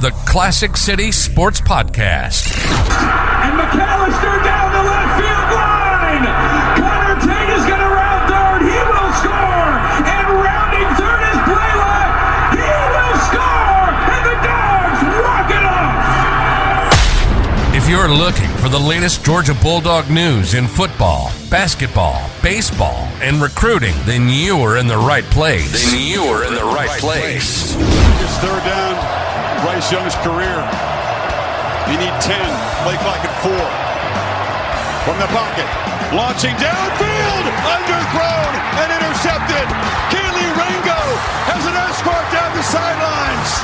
the Classic City Sports Podcast. And McAllister down the left field line. Connor Tate is going to round third. He will score. And rounding third is Blaylock. He will score. And the Dogs walk it off. If you're looking for the latest Georgia Bulldog news in football, basketball, baseball, and recruiting, then you are in the right place. It's third down, Bryce Young's career. You need 10, play clock at 4. From the pocket, launching downfield, underthrown and intercepted. Keely Ringo has an escort down the sidelines.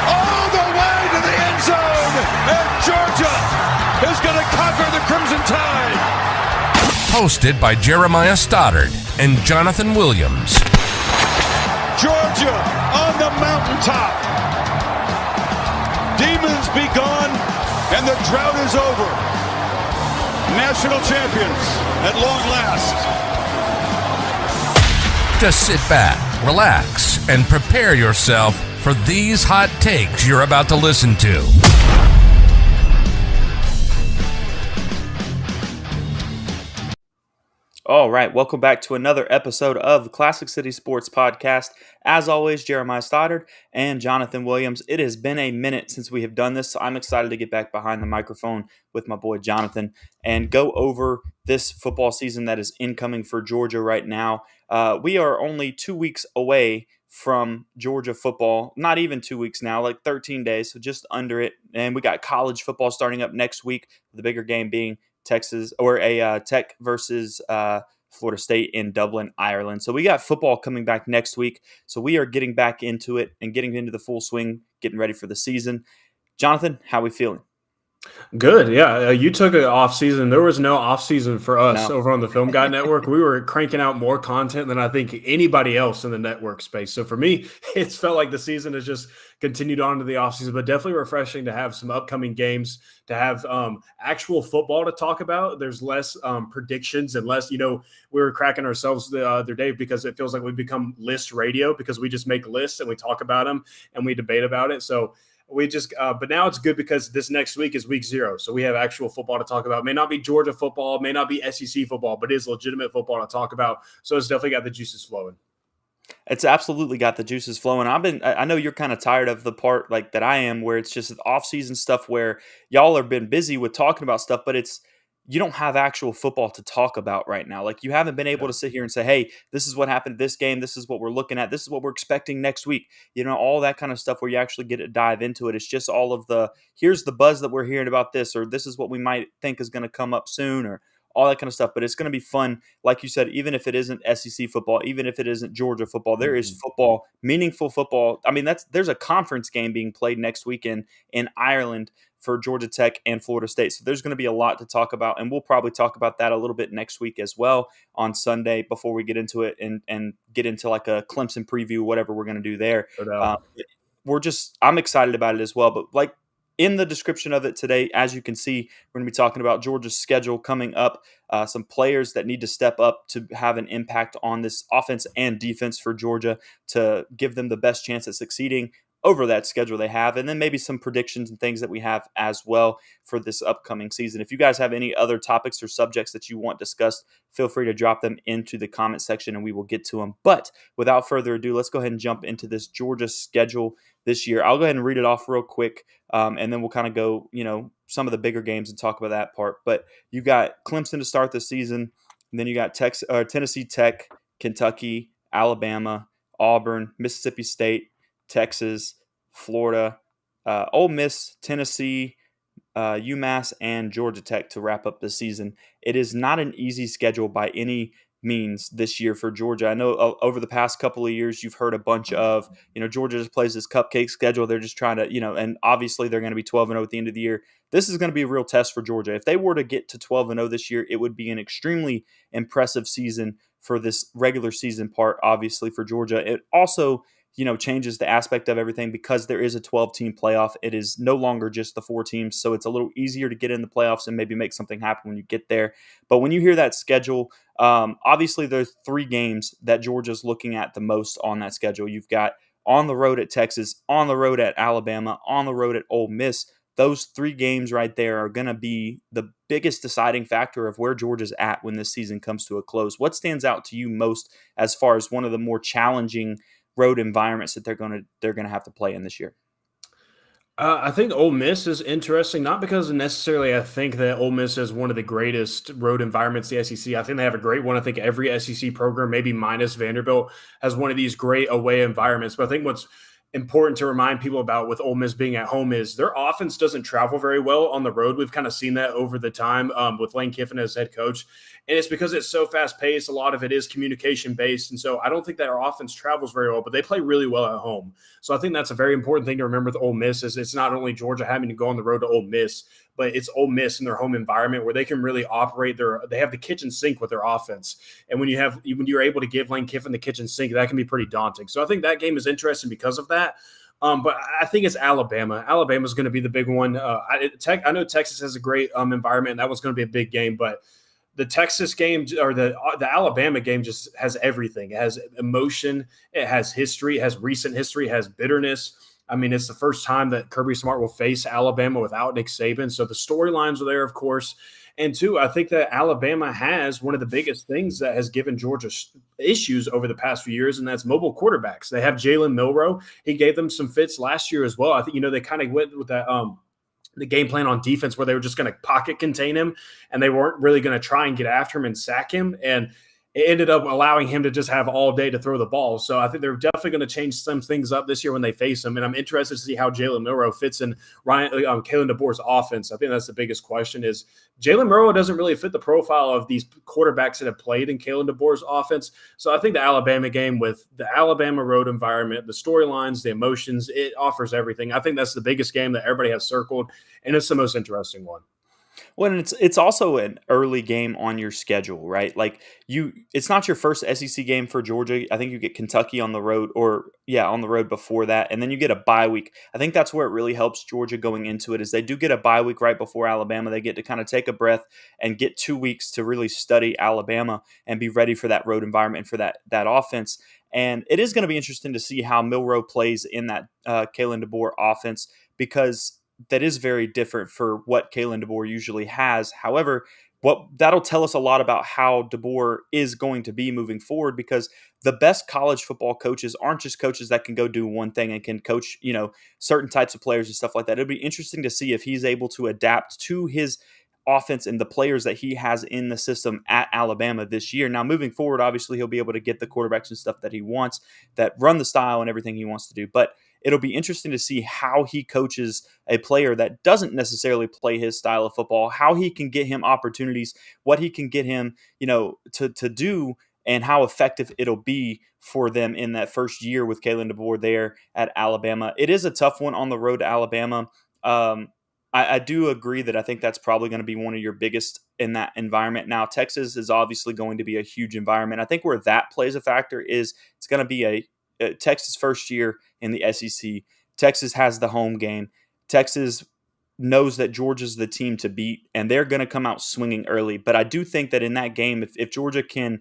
All the way to the end zone, and Georgia is going to conquer the Crimson Tide. Hosted by Jeremiah Stoddard and Jonathan Williams. Georgia on the mountaintop. Demons be gone, and the drought is over. National champions at long last. Just sit back, relax, and prepare yourself for these hot takes you're about to listen to. All right, welcome back to another episode of the Classic City Sports Podcast. As always, Jeremiah Stoddard and Jonathan Williams. It has been a minute since we have done this, so I'm excited to get back behind the microphone with my boy Jonathan and go over this football season that is incoming for Georgia right now. We are only 2 weeks away from Georgia football, not even 2 weeks now, like 13 days, so just under it. And we got college football starting up next week, the bigger game being Texas or a Tech versus Florida State in Dublin, Ireland. So we got football coming back next week. So we are getting back into it and getting into the full swing, getting ready for the season. Jonathan, how we feeling? Good. Yeah. You took an off season. There was no off season for us over on the Film Guy Network. We were cranking out more content than I think anybody else in the network space. So for me, it's felt like the season has just continued on to the off season, but definitely refreshing to have some upcoming games, to have actual football to talk about. There's less predictions and less, we were cracking ourselves the other day because it feels like we've become list radio because we just make lists and we talk about them and we debate about it. So we just, but now it's good because this next week is week 0. So we have actual football to talk about. It may not be Georgia football, may not be SEC football, but it is legitimate football to talk about. So it's definitely got the juices flowing. It's absolutely got the juices flowing. I know you're kind of tired of the part like that I am, where it's just off-season stuff where y'all have been busy with talking about stuff, but you don't have actual football to talk about right now. Like you haven't been able to sit here and say, hey, this is what happened this game. This is what we're looking at. This is what we're expecting next week. All that kind of stuff where you actually get to dive into it. It's just all of here's the buzz that we're hearing about this, or this is what we might think is going to come up soon, or all that kind of stuff. But it's going to be fun. Like you said, even if it isn't SEC football, even if it isn't Georgia football, there is football, meaningful football. I mean, there's a conference game being played next weekend in Ireland for Georgia Tech and Florida State. So there's going to be a lot to talk about, and we'll probably talk about that a little bit next week as well on Sunday before we get into it and get into like a Clemson preview, whatever we're going to do there. I'm excited about it as well. But like in the description of it today, as you can see, we're going to be talking about Georgia's schedule coming up, some players that need to step up to have an impact on this offense and defense for Georgia to give them the best chance at succeeding over that schedule they have, and then maybe some predictions and things that we have as well for this upcoming season. If you guys have any other topics or subjects that you want discussed, feel free to drop them into the comment section and we will get to them. But without further ado, let's go ahead and jump into this Georgia schedule this year. I'll go ahead and read it off real quick, and then we'll kind of go, some of the bigger games and talk about that part. But you got Clemson to start the season, and then you got Tennessee Tech, Kentucky, Alabama, Auburn, Mississippi State, Texas, Florida, Ole Miss, Tennessee, UMass, and Georgia Tech to wrap up the season. It is not an easy schedule by any means this year for Georgia. I know over the past couple of years, you've heard a bunch of, Georgia just plays this cupcake schedule. They're just trying to, and obviously they're going to be 12-0 at the end of the year. This is going to be a real test for Georgia. If they were to get to 12-0 this year, it would be an extremely impressive season for this regular season part, obviously, for Georgia. It also changes the aspect of everything because there is a 12-team playoff. It is no longer just the 4 teams, so it's a little easier to get in the playoffs and maybe make something happen when you get there. But when you hear that schedule, obviously there's 3 games that Georgia's looking at the most on that schedule. You've got on the road at Texas, on the road at Alabama, on the road at Ole Miss. Those 3 games right there are going to be the biggest deciding factor of where Georgia's at when this season comes to a close. What stands out to you most as far as one of the more challenging road environments that they're going to have to play in this year? I think Ole Miss is interesting, not because necessarily I think that Ole Miss is one of the greatest road environments in the SEC. I think they have a great one. I think every SEC program, maybe minus Vanderbilt, has one of these great away environments. But I think what's important to remind people about with Ole Miss being at home is their offense doesn't travel very well on the road. We've kind of seen that over the time with Lane Kiffin as head coach. And it's because it's so fast paced. A lot of it is communication based. And so I don't think that our offense travels very well, but they play really well at home. So I think that's a very important thing to remember with Ole Miss is it's not only Georgia having to go on the road to Ole Miss, but it's Ole Miss in their home environment where they can really operate they have the kitchen sink with their offense. And when you're able to give Lane Kiffin the kitchen sink, that can be pretty daunting. So I think that game is interesting because of that. But I think it's Alabama. Alabama's going to be the big one. I know Texas has a great environment, and that was going to be a big game, but the Texas game or the Alabama game just has everything. It has emotion. It has history. It has recent history. It has bitterness. I mean, it's the first time that Kirby Smart will face Alabama without Nick Saban. So the storylines are there, of course. And two, I think that Alabama has one of the biggest things that has given Georgia issues over the past few years, and that's mobile quarterbacks. They have Jalen Milroe. He gave them some fits last year as well. I think, they kind of went with that the game plan on defense where they were just going to pocket contain him, and they weren't really going to try and get after him and sack him. And it ended up allowing him to just have all day to throw the ball. So I think they're definitely going to change some things up this year when they face him. And I'm interested to see how Jalen Milroe fits in Kalen DeBoer's offense. I think that's the biggest question is Jalen Milroe doesn't really fit the profile of these quarterbacks that have played in Kalen DeBoer's offense. So I think the Alabama game with the Alabama road environment, the storylines, the emotions, it offers everything. I think that's the biggest game that everybody has circled, and it's the most interesting one. Well, and it's also an early game on your schedule, right? Like it's not your first SEC game for Georgia. I think you get Kentucky on the road on the road before that. And then you get a bye week. I think that's where it really helps Georgia going into it is they do get a bye week right before Alabama. They get to kind of take a breath and get 2 weeks to really study Alabama and be ready for that road environment for that offense. And it is going to be interesting to see how Milroe plays in that Kalen DeBoer offense because that is very different for what Kalen DeBoer usually has. However, that'll tell us a lot about how DeBoer is going to be moving forward because the best college football coaches aren't just coaches that can go do one thing and can coach, certain types of players and stuff like that. It'll be interesting to see if he's able to adapt to his offense and the players that he has in the system at Alabama this year. Now, moving forward, obviously, he'll be able to get the quarterbacks and stuff that he wants, that run the style and everything he wants to do. But it'll be interesting to see how he coaches a player that doesn't necessarily play his style of football, how he can get him opportunities, what he can get him, to do, and how effective it'll be for them in that first year with Kalen DeBoer there at Alabama. It is a tough one on the road to Alabama. I do agree that I think that's probably going to be one of your biggest in that environment. Now, Texas is obviously going to be a huge environment. I think where that plays a factor is it's going to be a Texas first year in the SEC. Texas has the home game. Texas knows that Georgia's the team to beat, and they're going to come out swinging early. But I do think that in that game, if Georgia can,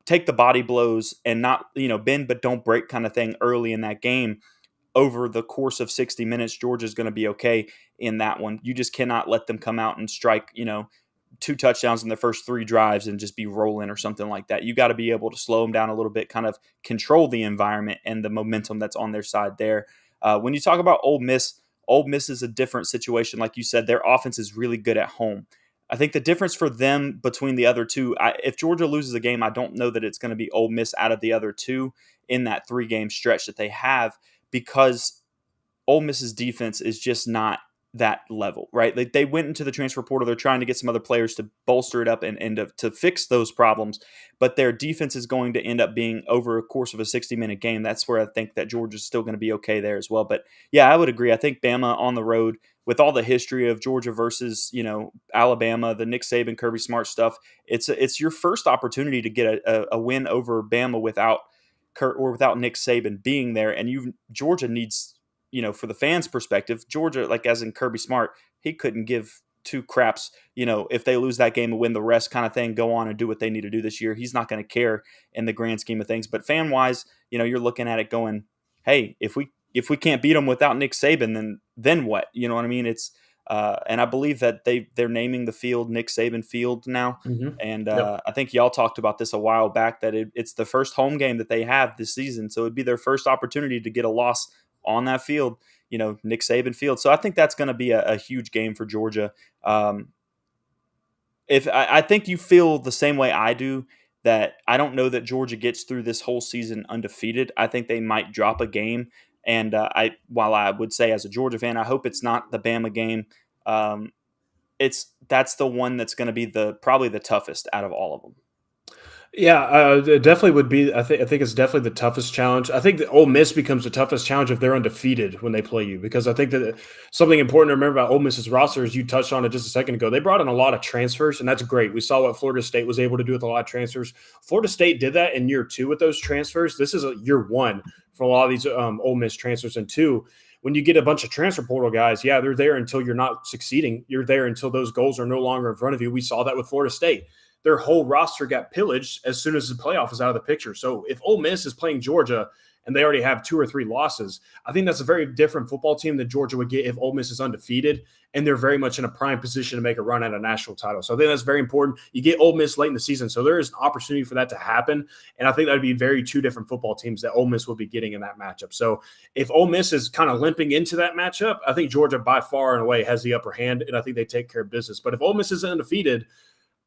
take the body blows and not, bend but don't break kind of thing early in that game, over the course of 60 minutes, Georgia's going to be okay in that one. You just cannot let them come out and strike, 2 touchdowns in the first 3 drives and just be rolling or something like that. You got to be able to slow them down a little bit, kind of control the environment and the momentum that's on their side there. When you talk about Ole Miss is a different situation. Like you said, their offense is really good at home. I think the difference for them between the other two, if Georgia loses a game, I don't know that it's going to be Ole Miss out of the other two in that 3-game stretch that they have because Ole Miss's defense is just not that level, right? They went into the transfer portal. They're trying to get some other players to bolster it up and to fix those problems. But their defense is going to end up being over a course of a 60-minute game. That's where I think that Georgia's still going to be okay there as well. But yeah, I would agree. I think Bama on the road with all the history of Georgia versus, Alabama, the Nick Saban, Kirby Smart stuff, it's your first opportunity to get a win over Bama without Nick Saban being there. And Georgia needs, for the fans' perspective, Georgia, like as in Kirby Smart, he couldn't give 2 craps, if they lose that game and win the rest kind of thing, go on and do what they need to do this year. He's not going to care in the grand scheme of things. But fan-wise, you're looking at it going, hey, if we can't beat them without Nick Saban, then what? You know what I mean? It's and I believe that they're naming the field Nick Saban Field now. Mm-hmm. And Yep. I think y'all talked about this a while back that it's the first home game that they have this season, so it'd be their first opportunity to get a loss on that field. Nick Saban Field. So I think that's going to be a huge game for Georgia. If I think you feel the same way I do, that I don't know that Georgia gets through this whole season undefeated. I think they might drop a game. And while I would say as a Georgia fan, I hope it's not the Bama game. That's the one that's going to be probably the toughest out of all of them. Yeah, it definitely would be. I think it's definitely the toughest challenge. I think that Ole Miss becomes the toughest challenge if they're undefeated when they play you, because I think that something important to remember about Ole Miss's roster is, you touched on it just a second ago, they brought in a lot of transfers, and that's great. We saw what Florida State was able to do with a lot of transfers. Florida State did that in year 2 with those transfers. This is year 1 for a lot of these Ole Miss transfers. And 2, when you get a bunch of transfer portal guys, yeah, they're there until you're not succeeding. You're there until those goals are no longer in front of you. We saw that with Florida State. Their whole roster got pillaged as soon as the playoff was out of the picture. So if Ole Miss is playing Georgia and they already have 2 or 3 losses, I think that's a very different football team that Georgia would get if Ole Miss is undefeated, and they're very much in a prime position to make a run at a national title. So I think that's very important. You get Ole Miss late in the season, so there is an opportunity for that to happen, and I think that would be very 2 different football teams that Ole Miss will be getting in that matchup. So if Ole Miss is kind of limping into that matchup, I think Georgia by far and away has the upper hand, and I think they take care of business. But if Ole Miss is undefeated,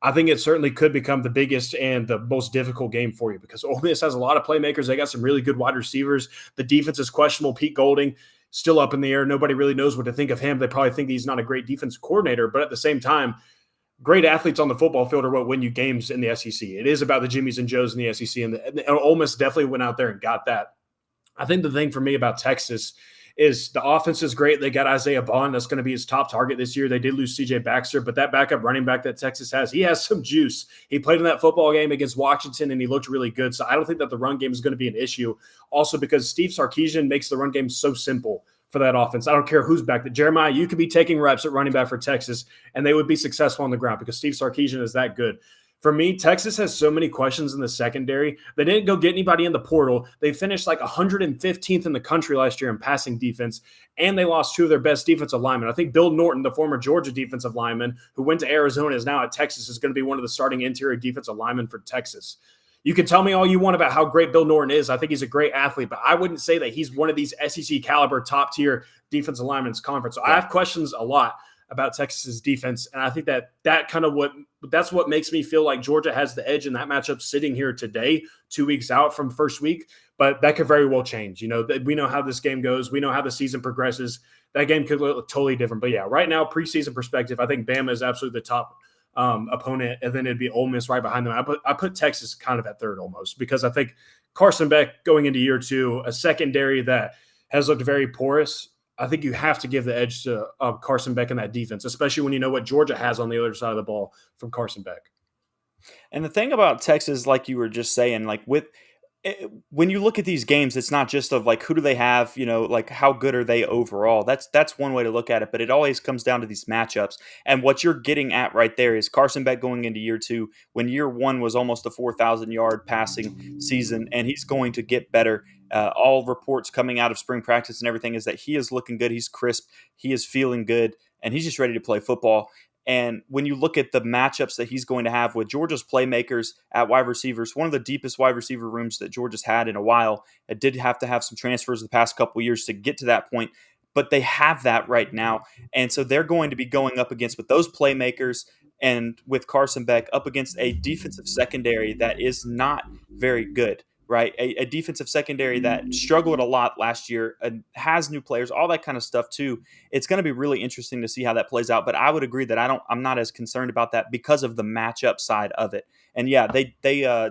I think it certainly could become the biggest and the most difficult game for you, because Ole Miss has a lot of playmakers. They got some really good wide receivers. The defense is questionable. Pete Golding, still up in the air. Nobody really knows what to think of him. They probably think he's not a great defense coordinator, but at the same time, great athletes on the football field are what win you games in the SEC. It is about the Jimmies and Joes in the SEC, and Ole Miss definitely went out there and got that. I think the thing for me about Texas is the offense is great. They got Isaiah Bond. That's going to be his top target this year. They did lose C.J. Baxter, but that backup running back that Texas has, he has some juice. He played in that football game against Washington, and he looked really good. So I don't think that the run game is going to be an issue. Also, because Steve Sarkisian makes the run game so simple for that offense. I don't care who's back there. Jeremiah, you could be taking reps at running back for Texas, and they would be successful on the ground because Steve Sarkisian is that good. For me, Texas has so many questions in the secondary. They didn't go get anybody in the portal. They finished like 115th in the country last year in passing defense, and they lost 2 of their best defensive linemen. I think Bill Norton, the former Georgia defensive lineman who went to Arizona, is now at Texas, is going to be one of the starting interior defensive linemen for Texas. You can tell me all you want about how great Bill Norton is. I think he's a great athlete, but I wouldn't say that he's one of these SEC caliber top tier defensive linemen's conference. So I have questions a lot about Texas's defense, and I think that's what makes me feel like Georgia has the edge in that matchup sitting here today, 2 weeks out from first week. But that could very well change. We know how this game goes. We know how the season progresses. That game could look totally different. But yeah, right now, preseason perspective, I think Bama is absolutely the top opponent, and then it'd be Ole Miss right behind them. I put Texas kind of at third almost, because I think Carson Beck going into year 2, a secondary that has looked very porous. I think you have to give the edge to Carson Beck in that defense, especially when you know what Georgia has on the other side of the ball from Carson Beck. And the thing about Texas, like you were just saying, like when you look at these games, it's not just of like who do they have, like how good are they overall. That's one way to look at it, but it always comes down to these matchups. And what you're getting at right there is Carson Beck going into year 2, when year 1 was almost a 4,000-yard passing season, and he's going to get better. All reports coming out of spring practice and everything is that he is looking good. He's crisp. He is feeling good, and he's just ready to play football. And when you look at the matchups that he's going to have with Georgia's playmakers at wide receivers, one of the deepest wide receiver rooms that Georgia's had in a while. It did have to have some transfers the past couple of years to get to that point, but they have that right now. And so they're going to be going up against, with those playmakers and with Carson Beck, up against a defensive secondary that is not very good. Right, a defensive secondary that struggled a lot last year, has new players, all that kind of stuff too. It's going to be really interesting to see how that plays out. But I would agree that I'm not as concerned about that because of the matchup side of it. And yeah, they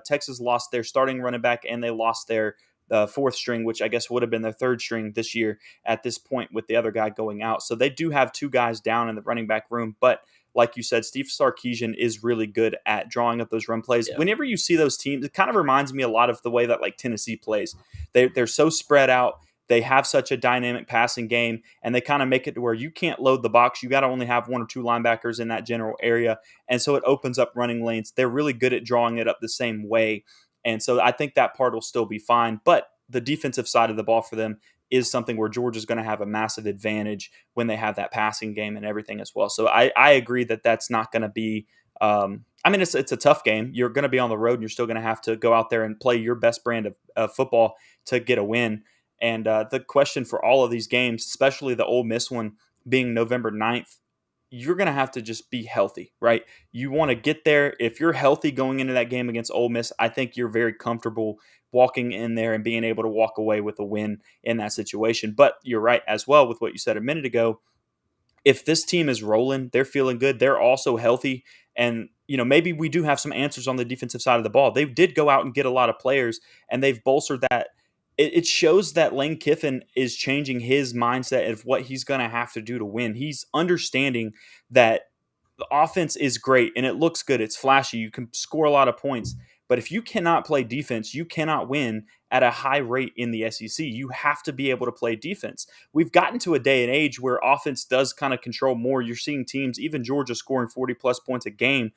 Texas lost their starting running back, and they lost their 4th string, which I guess would have been their 3rd string this year at this point with the other guy going out. So they do have 2 guys down in the running back room, but like you said, Steve Sarkisian is really good at drawing up those run plays. Yeah. Whenever you see those teams, it kind of reminds me a lot of the way that like Tennessee plays. They're so spread out. They have such a dynamic passing game, and they kind of make it to where you can't load the box. You got to only have 1 or 2 linebackers in that general area, and so it opens up running lanes. They're really good at drawing it up the same way, and so I think that part will still be fine. But the defensive side of the ball for them is something where Georgia's going to have a massive advantage when they have that passing game and everything as well. So I agree that that's not going to be it's a tough game. You're going to be on the road and you're still going to have to go out there and play your best brand of football to get a win. And the question for all of these games, especially the Ole Miss one being November 9th, you're going to have to just be healthy, right? You want to get there. If you're healthy going into that game against Ole Miss, I think you're very comfortable walking in there and being able to walk away with a win in that situation. But you're right as well with what you said a minute ago. If this team is rolling, they're feeling good, they're also healthy, and maybe we do have some answers on the defensive side of the ball. They did go out and get a lot of players, and they've bolstered that. It shows that Lane Kiffin is changing his mindset of what he's going to have to do to win. He's understanding that the offense is great and it looks good. It's flashy. You can score a lot of points. But if you cannot play defense, you cannot win at a high rate in the SEC. You have to be able to play defense. We've gotten to a day and age where offense does kind of control more. You're seeing teams, even Georgia, scoring 40-plus points a game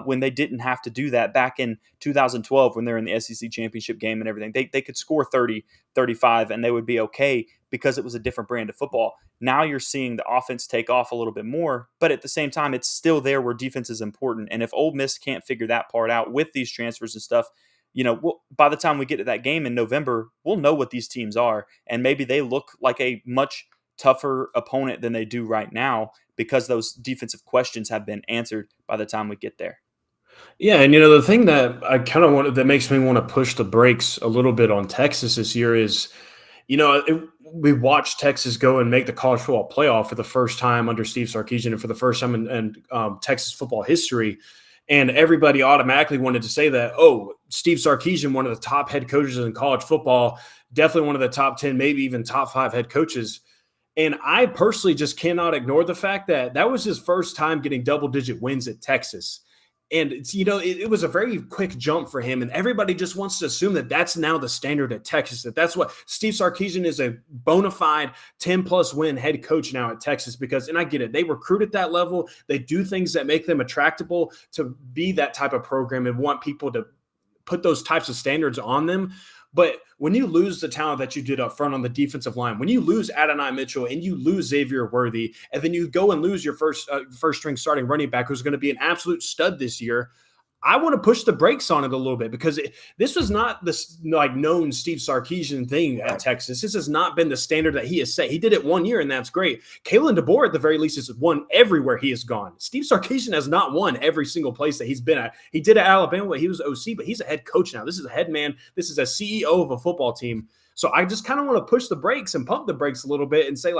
when they didn't have to do that back in 2012 when they're in the SEC championship game and everything. They could score 30, 35, and they would be okay because it was a different brand of football. Now you're seeing the offense take off a little bit more, but at the same time, it's still there where defense is important. And if Ole Miss can't figure that part out with these transfers and stuff, by the time we get to that game in November, we'll know what these teams are. And maybe they look like a much tougher opponent than they do right now because those defensive questions have been answered by the time we get there. Yeah, and the thing that I kind of want that makes me want to push the brakes a little bit on Texas this year is, we watched Texas go and make the college football playoff for the first time under Steve Sarkisian and for the first time in Texas football history. And everybody automatically wanted to say that, Steve Sarkisian, one of the top head coaches in college football, definitely one of the top 10, maybe even top 5 head coaches. And I personally just cannot ignore the fact that that was his first time getting double-digit wins at Texas. And it's, it was a very quick jump for him. And everybody just wants to assume that that's now the standard at Texas, that's what Steve Sarkisian is, a bona fide 10-plus win head coach now at Texas because, and I get it, they recruit at that level. They do things that make them attractable to be that type of program and want people to put those types of standards on them. But when you lose the talent that you did up front on the defensive line, when you lose Adonai Mitchell and you lose Xavier Worthy, and then you go and lose your first string starting running back who's going to be an absolute stud this year, I want to push the brakes on it a little bit because this was not this known Steve Sarkisian thing at Texas. This has not been the standard that he has set. He did it 1 year, and that's great. Kalen DeBoer, at the very least, has won everywhere he has gone. Steve Sarkisian has not won every single place that he's been at. He did at Alabama, but he was OC, but he's a head coach now. This is a head man. This is a CEO of a football team. So I just kind of want to push the brakes and pump the brakes a little bit and say,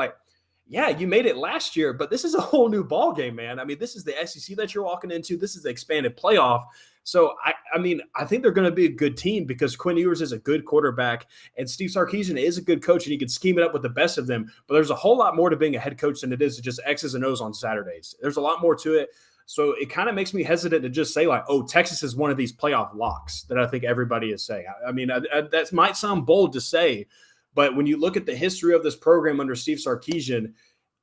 yeah, you made it last year, but this is a whole new ball game, man. I mean, this is the SEC that you're walking into. This is the expanded playoff. So, I think they're going to be a good team because Quinn Ewers is a good quarterback and Steve Sarkisian is a good coach and he can scheme it up with the best of them. But there's a whole lot more to being a head coach than it is to just X's and O's on Saturdays. There's a lot more to it. So it kind of makes me hesitant to just say Texas is one of these playoff locks that I think everybody is saying. That might sound bold to say, but when you look at the history of this program under Steve Sarkisian,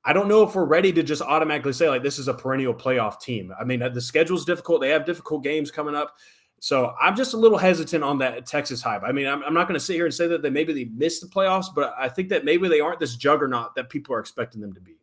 I don't know if we're ready to just automatically say this is a perennial playoff team. I mean, the schedule's difficult. They have difficult games coming up. So I'm just a little hesitant on that Texas hype. I mean, I'm not going to sit here and say that they missed the playoffs, but I think that maybe they aren't this juggernaut that people are expecting them to be.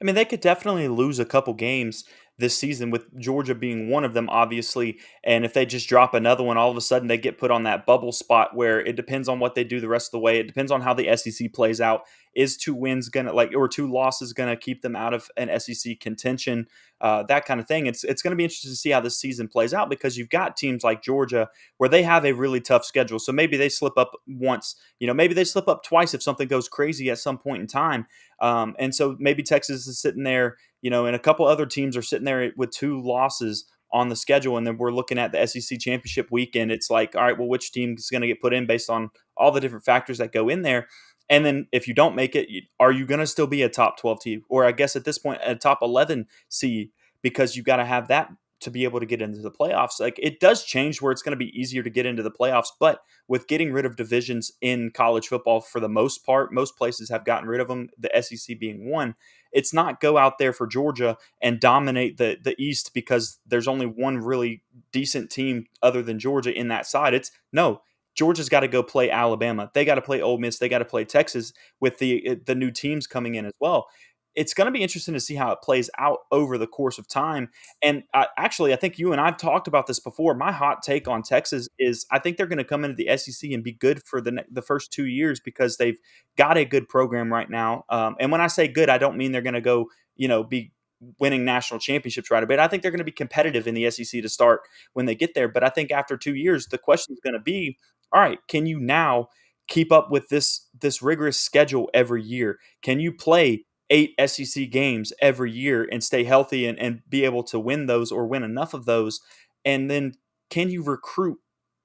I mean, they could definitely lose a couple games this season, with Georgia being one of them, obviously. And if they just drop another one, all of a sudden they get put on that bubble spot where it depends on what they do the rest of the way. It depends on how the SEC plays out. Is 2 wins going to or 2 losses going to keep them out of an SEC contention? That kind of thing. It's going to be interesting to see how this season plays out because you've got teams like Georgia where they have a really tough schedule. So maybe they slip up once, maybe they slip up twice if something goes crazy at some point in time. And so maybe Texas is sitting there, and a couple other teams are sitting there with 2 losses on the schedule. And then we're looking at the SEC championship weekend. It's all right, well, which team is going to get put in based on all the different factors that go in there? And then if you don't make it, are you going to still be a top 12 team? Or I guess at this point, a top 11 seed, because you got to have that to be able to get into the playoffs. It does change where it's going to be easier to get into the playoffs, but with getting rid of divisions in college football, for the most part, most places have gotten rid of them, the SEC being one. It's not go out there for Georgia and dominate the East because there's only one really decent team other than Georgia in that side. It's no, Georgia's got to go play Alabama. They got to play Ole Miss. They got to play Texas with the new teams coming in as well. It's going to be interesting to see how it plays out over the course of time. And actually, I think you and I've talked about this before. My hot take on Texas is I think they're going to come into the SEC and be good for the first 2 years because they've got a good program right now. And when I say good, I don't mean they're going to go, be winning national championships right away. I think they're going to be competitive in the SEC to start when they get there. But I think after 2 years, the question is going to be, all right, can you now keep up with this rigorous schedule every year? Can you play 8 SEC games every year and stay healthy and be able to win those or win enough of those? And then can you recruit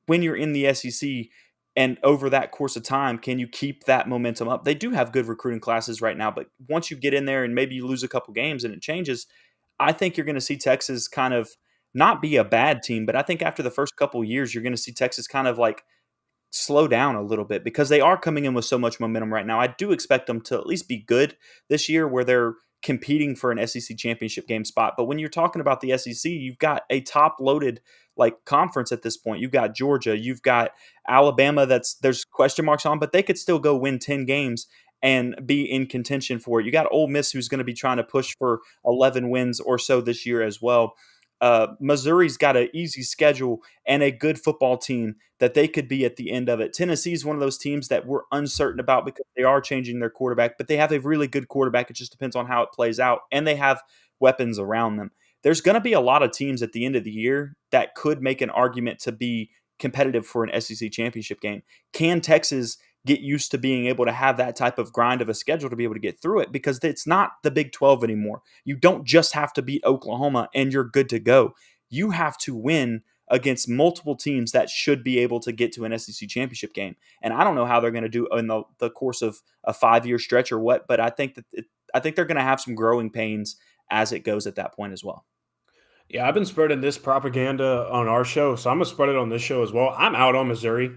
when you're in the SEC? And over that course of time, can you keep that momentum up? They do have good recruiting classes right now, but once you get in there and maybe you lose a couple games and it changes, I think you're going to see Texas kind of not be a bad team, but I think after the first couple of years, you're going to see Texas kind of like slow down a little bit because they are coming in with so much momentum right now. I do expect them to at least be good this year where they're competing for an SEC championship game spot. But when you're talking about the SEC, you've got a top loaded like conference at this point. You've got Georgia, you've got Alabama there's question marks on, but they could still go win 10 games and be in contention for it. You got Ole Miss who's going to be trying to push for 11 wins or so this year as well. Missouri's got an easy schedule and a good football team that they could be at the end of it. Tennessee's one of those teams that we're uncertain about because they are changing their quarterback, but they have a really good quarterback. It just depends on how it plays out, and they have weapons around them. There's going to be a lot of teams at the end of the year that could make an argument to be competitive for an SEC championship game. Can Texas get used to being able to have that type of grind of a schedule to be able to get through it? Because it's not the Big 12 anymore. You don't just have to beat Oklahoma and you're good to go. You have to win against multiple teams that should be able to get to an SEC championship game. And I don't know how they're going to do in the course of a 5-year stretch or what, but I think they're going to have some growing pains as it goes at that point as well. Yeah, I've been spreading this propaganda on our show, so I'm going to spread it on this show as well. I'm out on Missouri.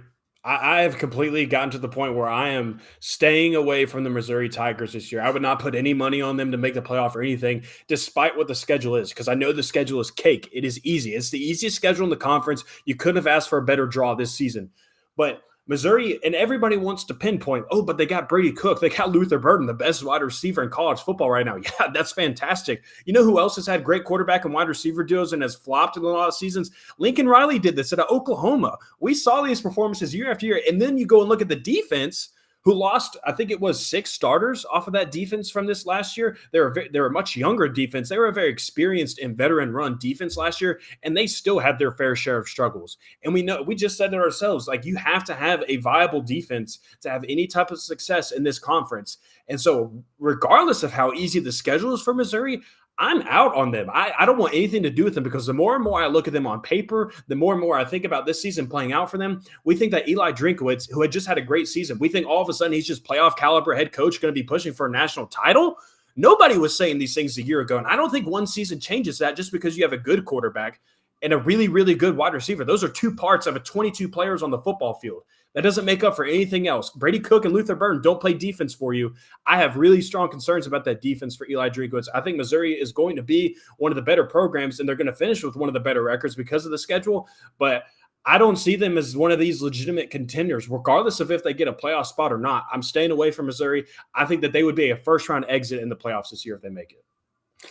I have completely gotten to the point where I am staying away from the Missouri Tigers this year. I would not put any money on them to make the playoff or anything, despite what the schedule is, because I know the schedule is cake. It is easy. It's the easiest schedule in the conference. You couldn't have asked for a better draw this season. But Missouri, and everybody wants to pinpoint, but they got Brady Cook. They got Luther Burden, the best wide receiver in college football right now. Yeah, that's fantastic. You know who else has had great quarterback and wide receiver duos and has flopped in a lot of seasons? Lincoln Riley did this at Oklahoma. We saw these performances year after year, and then you go and look at the defense, who lost, I think it was 6 starters off of that defense from this last year. They were a much younger defense. They were a very experienced and veteran-run defense last year, and they still had their fair share of struggles. And we just said it ourselves, like you have to have a viable defense to have any type of success in this conference. And so regardless of how easy the schedule is for Missouri, I'm out on them. I don't want anything to do with them because the more and more I look at them on paper, the more and more I think about this season playing out for them. We think that Eli Drinkwitz, who had just had a great season, we think all of a sudden he's just playoff caliber head coach going to be pushing for a national title. Nobody was saying these things a year ago. And I don't think one season changes that just because you have a good quarterback and a really, really good wide receiver. Those are 2 parts of 22 players on the football field. That doesn't make up for anything else. Brady Cook and Luther Burden don't play defense for you. I have really strong concerns about that defense for Eli Drinkwitz. I think Missouri is going to be one of the better programs, and they're going to finish with one of the better records because of the schedule. But I don't see them as one of these legitimate contenders, regardless of if they get a playoff spot or not. I'm staying away from Missouri. I think that they would be a first-round exit in the playoffs this year if they make it.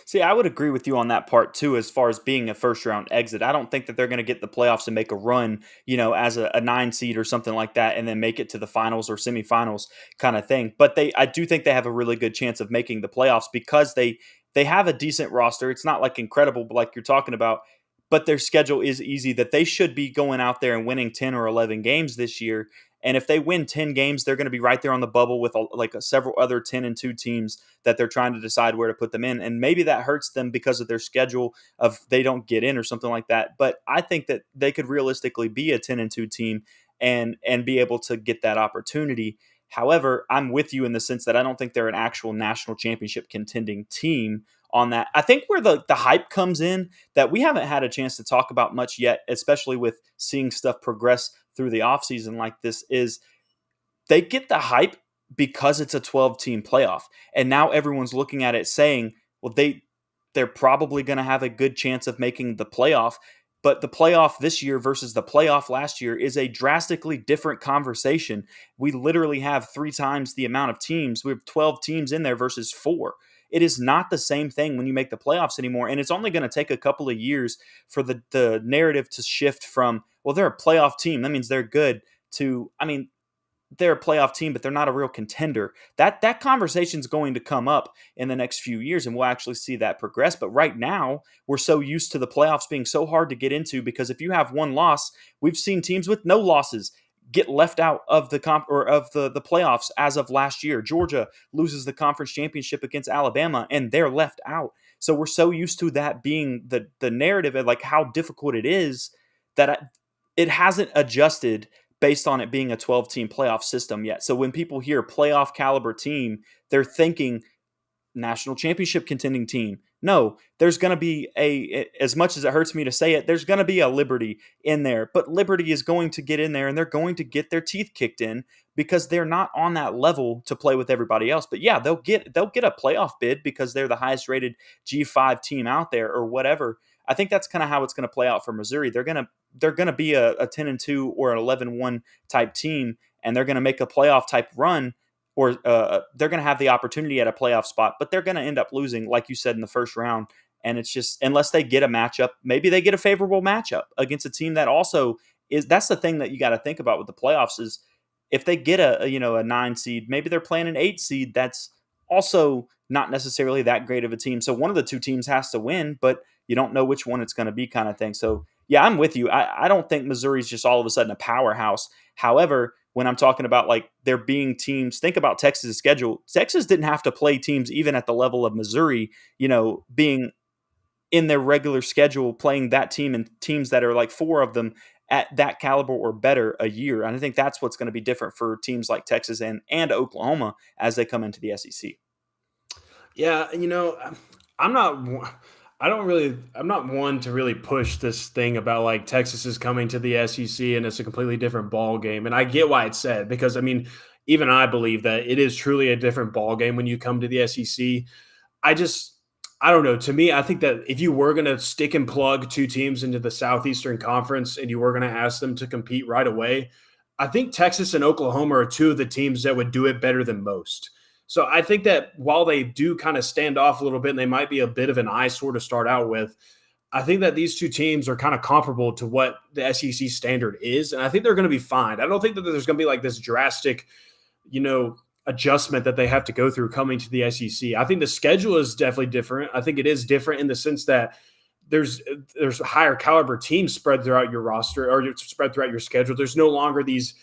See, I would agree with you on that part too, as far as being a first round exit. I don't think that they're going to get the playoffs and make a run, as a 9 seed or something like that, and then make it to the finals or semifinals kind of thing. But I do think they have a really good chance of making the playoffs because they have a decent roster. It's not like incredible, like you're talking about, but their schedule is easy that they should be going out there and winning 10 or 11 games this year. And if they win 10 games, they're going to be right there on the bubble with several other 10-2 teams that they're trying to decide where to put them in. And maybe that hurts them because of their schedule of they don't get in or something like that. But I think that they could realistically be a 10-2 team and be able to get that opportunity. However, I'm with you in the sense that I don't think they're an actual national championship contending team on that. I think where the hype comes in that we haven't had a chance to talk about much yet, especially with seeing stuff progress through the offseason like this, is they get the hype because it's a 12-team playoff. And now everyone's looking at it saying, well, they're probably going to have a good chance of making the playoff. But the playoff this year versus the playoff last year is a drastically different conversation. We literally have 3 times the amount of teams. We have 12 teams in there versus 4. It is not the same thing when you make the playoffs anymore. And it's only going to take a couple of years for the narrative to shift from, well, they're a playoff team, that means they're good, to, I mean, they're a playoff team, but they're not a real contender. That conversation is going to come up in the next few years, and we'll actually see that progress. But right now, we're so used to the playoffs being so hard to get into, because if you have one loss, we've seen teams with no losses get left out of the the playoffs as of last year. Georgia loses the conference championship against Alabama, and they're left out. So we're so used to that being the narrative and like how difficult it is that it hasn't adjusted based on it being a 12-team playoff system yet. So when people hear playoff caliber team, they're thinking national championship contending team. No, there's going to be as much as it hurts me to say it, there's going to be a Liberty in there, but Liberty is going to get in there and they're going to get their teeth kicked in because they're not on that level to play with everybody else. But yeah, they'll get a playoff bid because they're the highest rated G5 team out there or whatever. I think that's kind of how it's going to play out for Missouri. They're going to be a 10-2 or an 11-1 type team, and they're going to make a playoff type run, or they're going to have the opportunity at a playoff spot, but they're going to end up losing, like you said, in the first round. And it's just, unless they get a matchup, maybe they get a favorable matchup against a team that also is. That's the thing that you got to think about with the playoffs is if they get a 9 seed, maybe they're playing an 8 seed. That's also not necessarily that great of a team. So one of the two teams has to win, but you don't know which one it's going to be, kind of thing. So yeah, I'm with you. I don't think Missouri's just all of a sudden a powerhouse. However, when I'm talking about like there being teams, think about Texas' schedule. Texas didn't have to play teams even at the level of Missouri, being in their regular schedule, playing that team and teams that are like 4 of them at that caliber or better a year. And I think that's what's going to be different for teams like Texas and Oklahoma as they come into the SEC. Yeah, I'm not one to really push this thing about like Texas is coming to the SEC and it's a completely different ball game. And I get why it's said, because even I believe that it is truly a different ball game when you come to the SEC. I don't know. To me, I think that if you were going to stick and plug 2 teams into the Southeastern Conference and you were going to ask them to compete right away, I think Texas and Oklahoma are 2 of the teams that would do it better than most. So I think that while they do kind of stand off a little bit and they might be a bit of an eyesore to start out with, I think that these 2 teams are kind of comparable to what the SEC standard is. And I think they're going to be fine. I don't think that there's going to be like this drastic, adjustment that they have to go through coming to the SEC. I think the schedule is definitely different. I think it is different in the sense that there's higher caliber teams spread throughout your roster or spread throughout your schedule. There's no longer these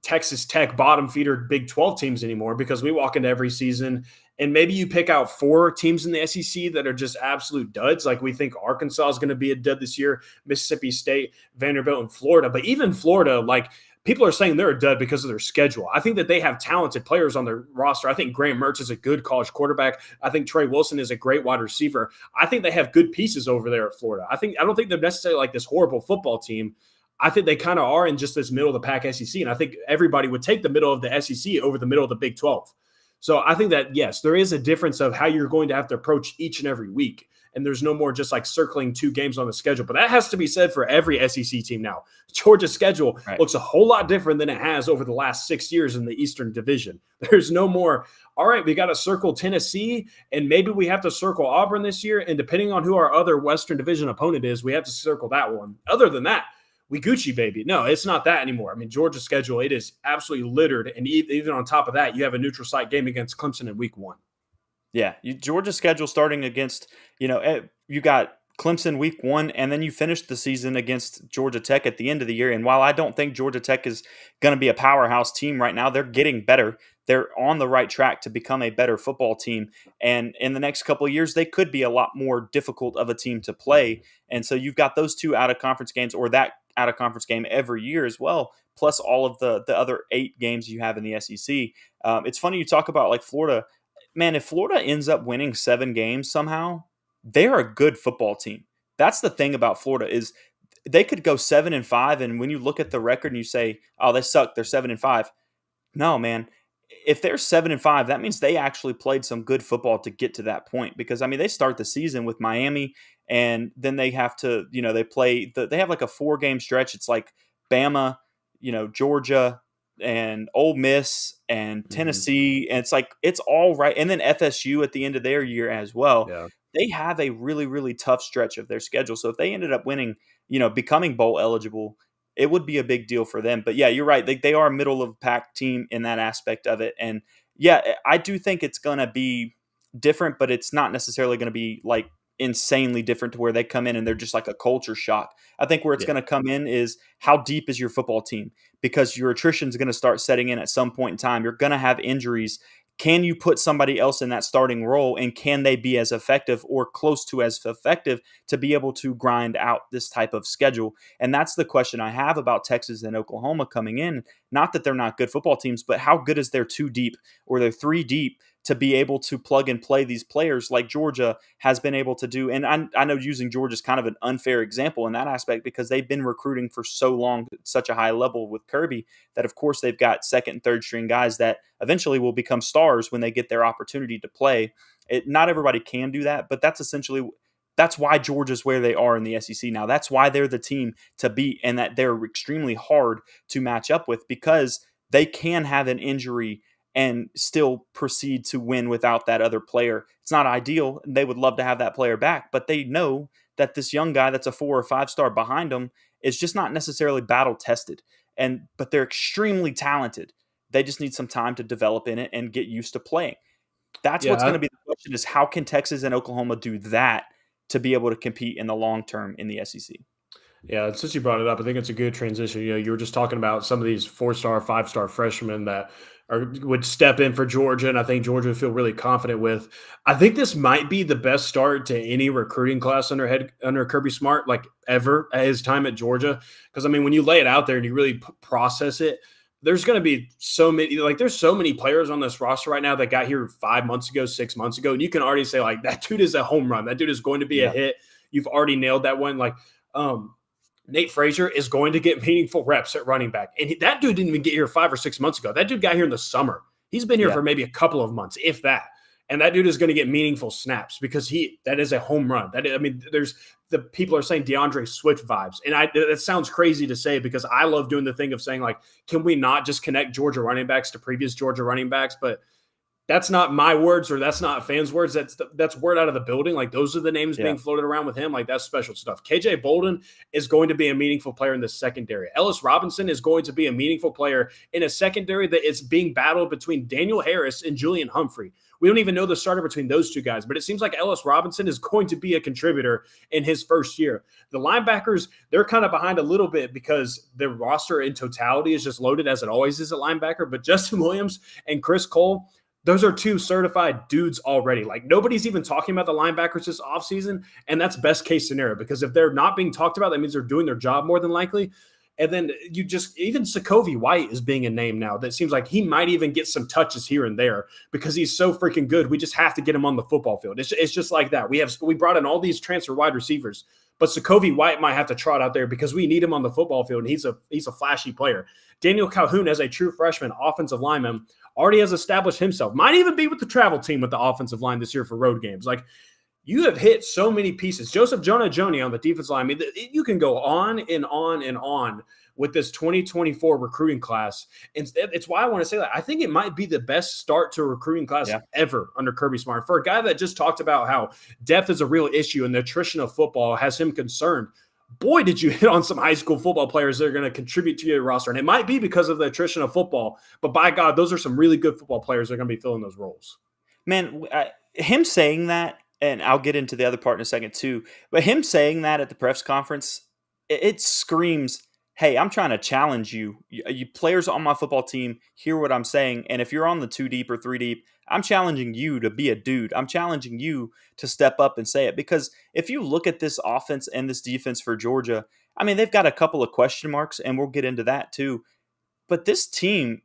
Texas Tech bottom feeder Big 12 teams anymore, because we walk into every season and maybe you pick out 4 teams in the SEC that are just absolute duds. Like we think Arkansas is going to be a dud this year, Mississippi State, Vanderbilt, and Florida. But even Florida, like people are saying they're a dud because of their schedule. I think that they have talented players on their roster. I think Graham Mertz is a good college quarterback. I think Trey Wilson is a great wide receiver. I think they have good pieces over there at Florida. I don't think they're necessarily like this horrible football team. I think they kind of are in just this middle of the pack SEC. And I think everybody would take the middle of the SEC over the middle of the Big 12. So I think that, yes, there is a difference of how you're going to have to approach each and every week. And there's no more just like circling 2 games on the schedule. But that has to be said for every SEC team now. Georgia's schedule looks a whole lot different than it has over the last 6 years in the Eastern Division. There's no more, all right, we got to circle Tennessee, and maybe we have to circle Auburn this year. And depending on who our other Western Division opponent is, we have to circle that one. Other than that, we Gucci, baby. No, it's not that anymore. I mean, Georgia's schedule, it is absolutely littered. And even on top of that, you have a neutral site game against Clemson in week 1. Yeah, Georgia's schedule starting against, you got Clemson week 1, and then you finish the season against Georgia Tech at the end of the year. And while I don't think Georgia Tech is going to be a powerhouse team right now, they're getting better. They're on the right track to become a better football team. And in the next couple of years, they could be a lot more difficult of a team to play. And so you've got those 2 out-of-conference games, or that out-of-conference game every year as well, plus all of the other 8 games you have in the SEC. It's funny you talk about like Florida. Man, if Florida ends up winning 7 games somehow, they're a good football team. That's the thing about Florida is they could go 7-5, and when you look at the record and you say, "Oh, they suck, they're 7-5." No, man, if they're 7-5, that means they actually played some good football to get to that point. Because I mean, they start the season with Miami, and then they have to, they have like a 4-game stretch. It's like Bama, Georgia, and Ole Miss and Tennessee, and it's all right. And then FSU at the end of their year as well. Yeah. They have a really, really tough stretch of their schedule. So if they ended up winning, becoming bowl eligible, it would be a big deal for them. But yeah, you're right. They are a middle of the pack team in that aspect of it. And yeah, I do think it's going to be different, but it's not necessarily going to be like insanely different to where they come in and they're just like a culture shock. I think where it's going to come in is how deep is your football team, because your attrition is going to start setting in at some point in time. You're going to have injuries. Can you put somebody else in that starting role, and can they be as effective or close to as effective to be able to grind out this type of schedule? And that's the question I have about Texas and Oklahoma coming in. Not that they're not good football teams, but how good is their 2 deep or their 3 deep to be able to plug and play these players like Georgia has been able to do. And I know using Georgia is kind of an unfair example in that aspect, because they've been recruiting for so long at such a high level with Kirby that, of course, they've got second and third string guys that eventually will become stars when they get their opportunity to play. Not everybody can do that, but that's why Georgia's where they are in the SEC now. That's why they're the team to beat, and that they're extremely hard to match up with, because they can have an injury and still proceed to win without that other player. It's not ideal. They would love to have that player back, but they know that this young guy that's a 4 or 5 star behind them is just not necessarily battle tested. But they're extremely talented. They just need some time to develop in it and get used to playing. That's what's going to be the question, is how can Texas and Oklahoma do that to be able to compete in the long term in the SEC? Yeah, since you brought it up, I think it's a good transition. You were just talking about some of these 4-star, 5-star freshmen that would step in for Georgia, and I think Georgia would feel really confident with. I think this might be the best start to any recruiting class under Kirby Smart, like ever, at his time at Georgia. Because I mean, when you lay it out there and you really process it, there's going to be there's so many players on this roster right now that got here 5 months ago, 6 months ago, and you can already say like that dude is a home run. That dude is going to be a hit. You've already nailed that one. Like, Nate Frazier is going to get meaningful reps at running back. And that dude didn't even get here 5 or 6 months ago. That dude got here in the summer. He's been here for maybe a couple of months, if that. And that dude is going to get meaningful snaps because that is a home run. There's the people are saying DeAndre Swift vibes. And that sounds crazy to say, because I love doing the thing of saying, like, can we not just connect Georgia running backs to previous Georgia running backs? But that's not my words, or that's not fans' words. That's word out of the building. Like, those are the names being floated around with him. Like, that's special stuff. KJ Bolden is going to be a meaningful player in the secondary. Ellis Robinson is going to be a meaningful player in a secondary that is being battled between Daniel Harris and Julian Humphrey. We don't even know the starter between those two guys, but it seems like Ellis Robinson is going to be a contributor in his first year. The linebackers, they're kind of behind a little bit because their roster in totality is just loaded, as it always is at linebacker. But Justin Williams and Chris Cole, those are 2 certified dudes already. Like, nobody's even talking about the linebackers this offseason, and that's best case scenario, because if they're not being talked about, that means they're doing their job more than likely. And then even Sokovie White is being a name now that seems like he might even get some touches here and there because he's so freaking good. We just have to get him on the football field. It's just like that. We brought in all these transfer wide receivers, but Sokovie White might have to trot out there because we need him on the football field, and he's a flashy player. Daniel Calhoun, as a true freshman offensive lineman, already has established himself. Might even be with the travel team with the offensive line this year for road games. Like, you have hit so many pieces. Joseph Jonah-Joni on the defensive line. I mean, you can go on and on and on with this 2024 recruiting class. And it's why I want to say that. I think it might be the best start to a recruiting class ever under Kirby Smart. For a guy that just talked about how depth is a real issue and the attrition of football has him concerned, boy, did you hit on some high school football players that are going to contribute to your roster. And it might be because of the attrition of football, but by God, those are some really good football players that are going to be filling those roles. Man, him saying that, and I'll get into the other part in a second too, but him saying that at the press conference, it screams, hey, I'm trying to challenge you. You players on my football team, hear what I'm saying. And if you're on the 2 deep or 3 deep, I'm challenging you to be a dude. I'm challenging you to step up and say it. Because if you look at this offense and this defense for Georgia, I mean, they've got a couple of question marks, and we'll get into that too. But this team,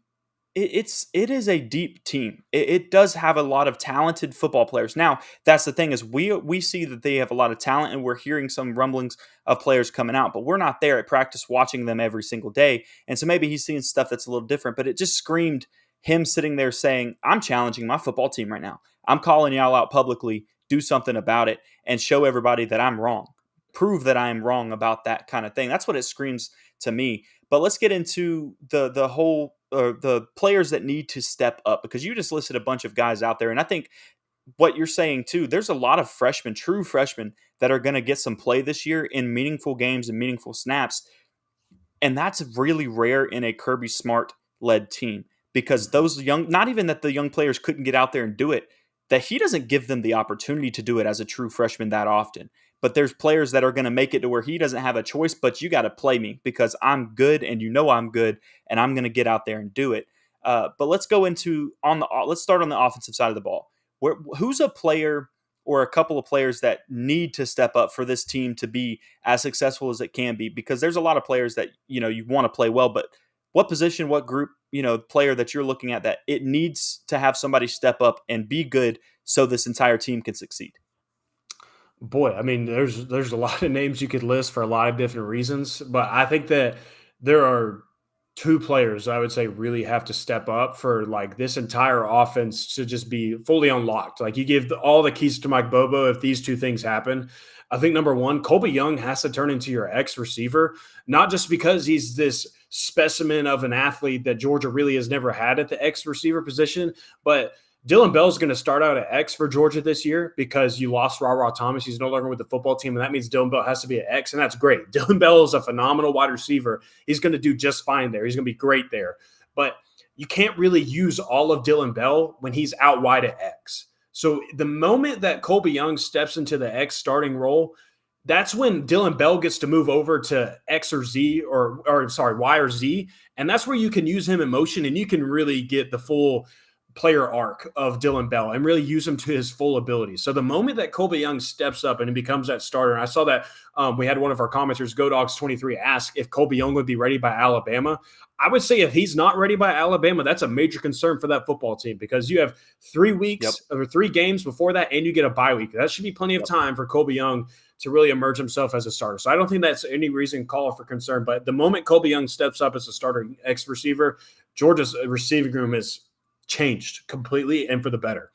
it is a deep team. It does have a lot of talented football players. Now, that's the thing, is we see that they have a lot of talent, and we're hearing some rumblings of players coming out, but we're not there at practice watching them every single day. And so maybe he's seeing stuff that's a little different, but it just screamed, him sitting there saying, I'm challenging my football team right now. I'm calling y'all out publicly, do something about it, and show everybody that I'm wrong. Prove that I'm wrong about that kind of thing. That's what it screams to me. But let's get into the whole the players that need to step up, because you just listed a bunch of guys out there. And I think what you're saying too, there's a lot of freshmen, true freshmen, that are going to get some play this year in meaningful games and meaningful snaps. And that's really rare in a Kirby Smart led team, because those young, not even that the young players couldn't get out there and do it, that he doesn't give them the opportunity to do it as a true freshman that often. But there's players that are going to make it to where he doesn't have a choice, but you got to play me because I'm good and you know I'm good and I'm going to get out there and do it. But let's go into let's start on the offensive side of the ball. Who's a player or a couple of players that need to step up for this team to be as successful as it can be? Because there's a lot of players that, you want to play well, but what position, what group, player that you're looking at that it needs to have somebody step up and be good so this entire team can succeed? Boy, I mean, there's a lot of names you could list for a lot of different reasons, but I think that there are two players I would say really have to step up for like this entire offense to just be fully unlocked. Like you give all the keys to Mike Bobo if these two things happen. I think number one, Colby Young has to turn into your X receiver, not just because he's this specimen of an athlete that Georgia really has never had at the X receiver position, but Dylan Bell's going to start out at X for Georgia this year because you lost Ra Thomas. He's no longer with the football team, and that means Dylan Bell has to be at X, and that's great. Dylan Bell is a phenomenal wide receiver. He's going to do just fine there. He's going to be great there. But you can't really use all of Dylan Bell when he's out wide at X. So the moment that Colby Young steps into the X starting role, that's when Dylan Bell gets to move over to X or Z or Y or Z, and that's where you can use him in motion, and you can really get the full player arc of Dylan Bell and really use him to his full ability. So the moment that Colby Young steps up and he becomes that starter, and I saw that we had one of our commenters, GoDogs23, ask if Colby Young would be ready by Alabama. I would say if he's not ready by Alabama, that's a major concern for that football team because you have 3 weeks or 3 games before that and you get a bye week. That should be plenty of time for Colby Young to really emerge himself as a starter. So I don't think that's any reason call for concern. But the moment Colby Young steps up as a starter X receiver, Georgia's receiving room is changed completely and for the better.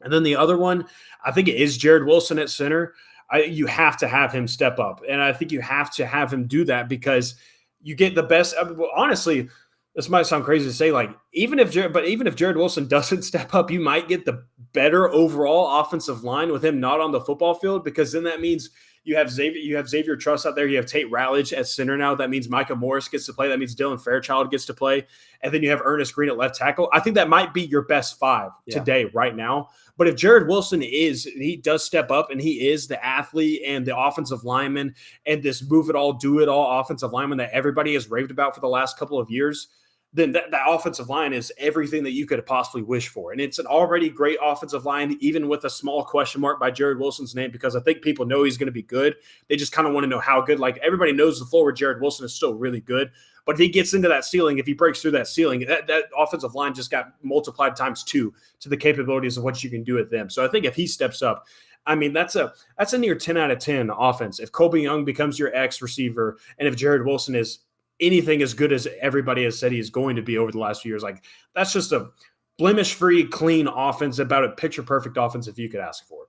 And then the other one, I think it is Jared Wilson at center. You have to have him step up. And I think you have to have him do that because you get the best. Honestly, this might sound crazy to say, like, even if Jared Wilson doesn't step up, you might get the better overall offensive line with him not on the football field, because then that means you have Xavier Truss out there. You have Tate Ratledge at center now. That means Micah Morris gets to play. That means Dylan Fairchild gets to play. And then you have Ernest Green at left tackle. I think that might be your best 5 today, right now. But if Jared Wilson he does step up and he is the athlete and the offensive lineman and this move it all, do it all offensive lineman that everybody has raved about for the last couple of years, then that offensive line is everything that you could possibly wish for. And it's an already great offensive line, even with a small question mark by Jared Wilson's name, because I think people know he's going to be good. They just kind of want to know how good. Like, everybody knows the floor with Jared Wilson is still really good. But if he gets into that ceiling, if he breaks through that ceiling, that offensive line just got multiplied times 2 to the capabilities of what you can do with them. So I think if he steps up, I mean, that's a near 10 out of 10 offense. If Colby Young becomes your X receiver, and if Jared Wilson is anything as good as everybody has said he is going to be over the last few years, like, that's just a blemish-free, clean offense, about a picture-perfect offense if you could ask for it.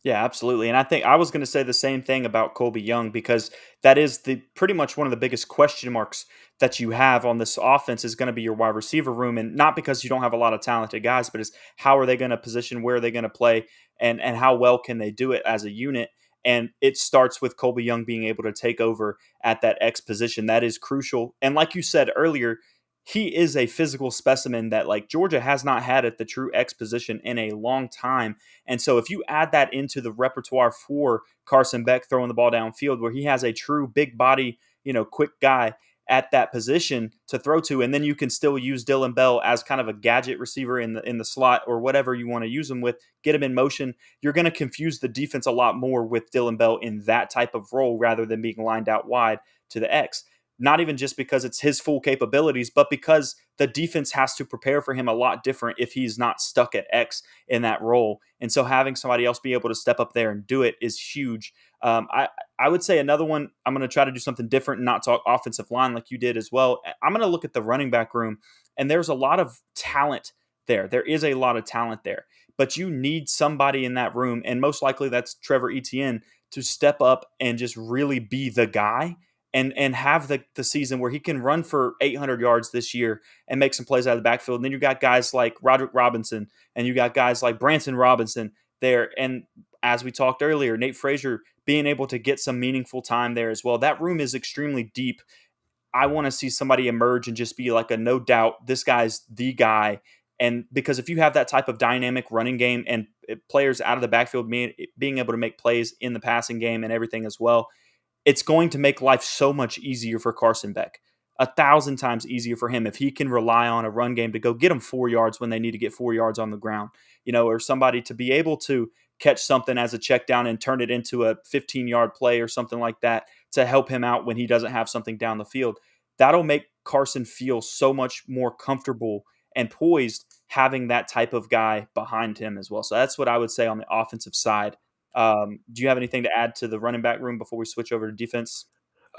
Yeah, absolutely. And I think I was going to say the same thing about Colby Young, because that is pretty much one of the biggest question marks that you have on this offense is going to be your wide receiver room. And not because you don't have a lot of talented guys, but it's how are they going to position, where are they going to play, and how well can they do it as a unit. And it starts with Colby Young being able to take over at that X position. That is crucial. And like you said earlier, he is a physical specimen that, like, Georgia has not had at the true X position in a long time. And so if you add that into the repertoire for Carson Beck throwing the ball downfield, where he has a true big body, quick guy at that position to throw to, and then you can still use Dylan Bell as kind of a gadget receiver in the slot or whatever you want to use him with, get him in motion, you're going to confuse the defense a lot more with Dylan Bell in that type of role rather than being lined out wide to the X. not even just because it's his full capabilities, but because the defense has to prepare for him a lot different if he's not stuck at X in that role. And so having somebody else be able to step up there and do it is huge. I would say another one, I'm going to try to do something different and not talk offensive line like you did as well. I'm going to look at the running back room, and there's a lot of talent there. There is a lot of talent there, but you need somebody in that room, and most likely that's Trevor Etienne, to step up and just really be the guy and have the season where he can run for 800 yards this year and make some plays out of the backfield. And then you got guys like Roderick Robinson, and you got guys like Branson Robinson there. And as we talked earlier, Nate Frazier being able to get some meaningful time there as well. That room is extremely deep. I want to see somebody emerge and just be like a no doubt, this guy's the guy. And because if you have that type of dynamic running game and players out of the backfield being able to make plays in the passing game and everything as well, it's going to make life so much easier for Carson Beck. 1,000 times easier for him if he can rely on a run game to go get them 4 yards when they need to get 4 yards on the ground, or somebody to be able to catch something as a check down and turn it into a 15-yard play or something like that to help him out when he doesn't have something down the field. That'll make Carson feel so much more comfortable and poised having that type of guy behind him as well. So that's what I would say on the offensive side. Do you have anything to add to the running back room before we switch over to defense?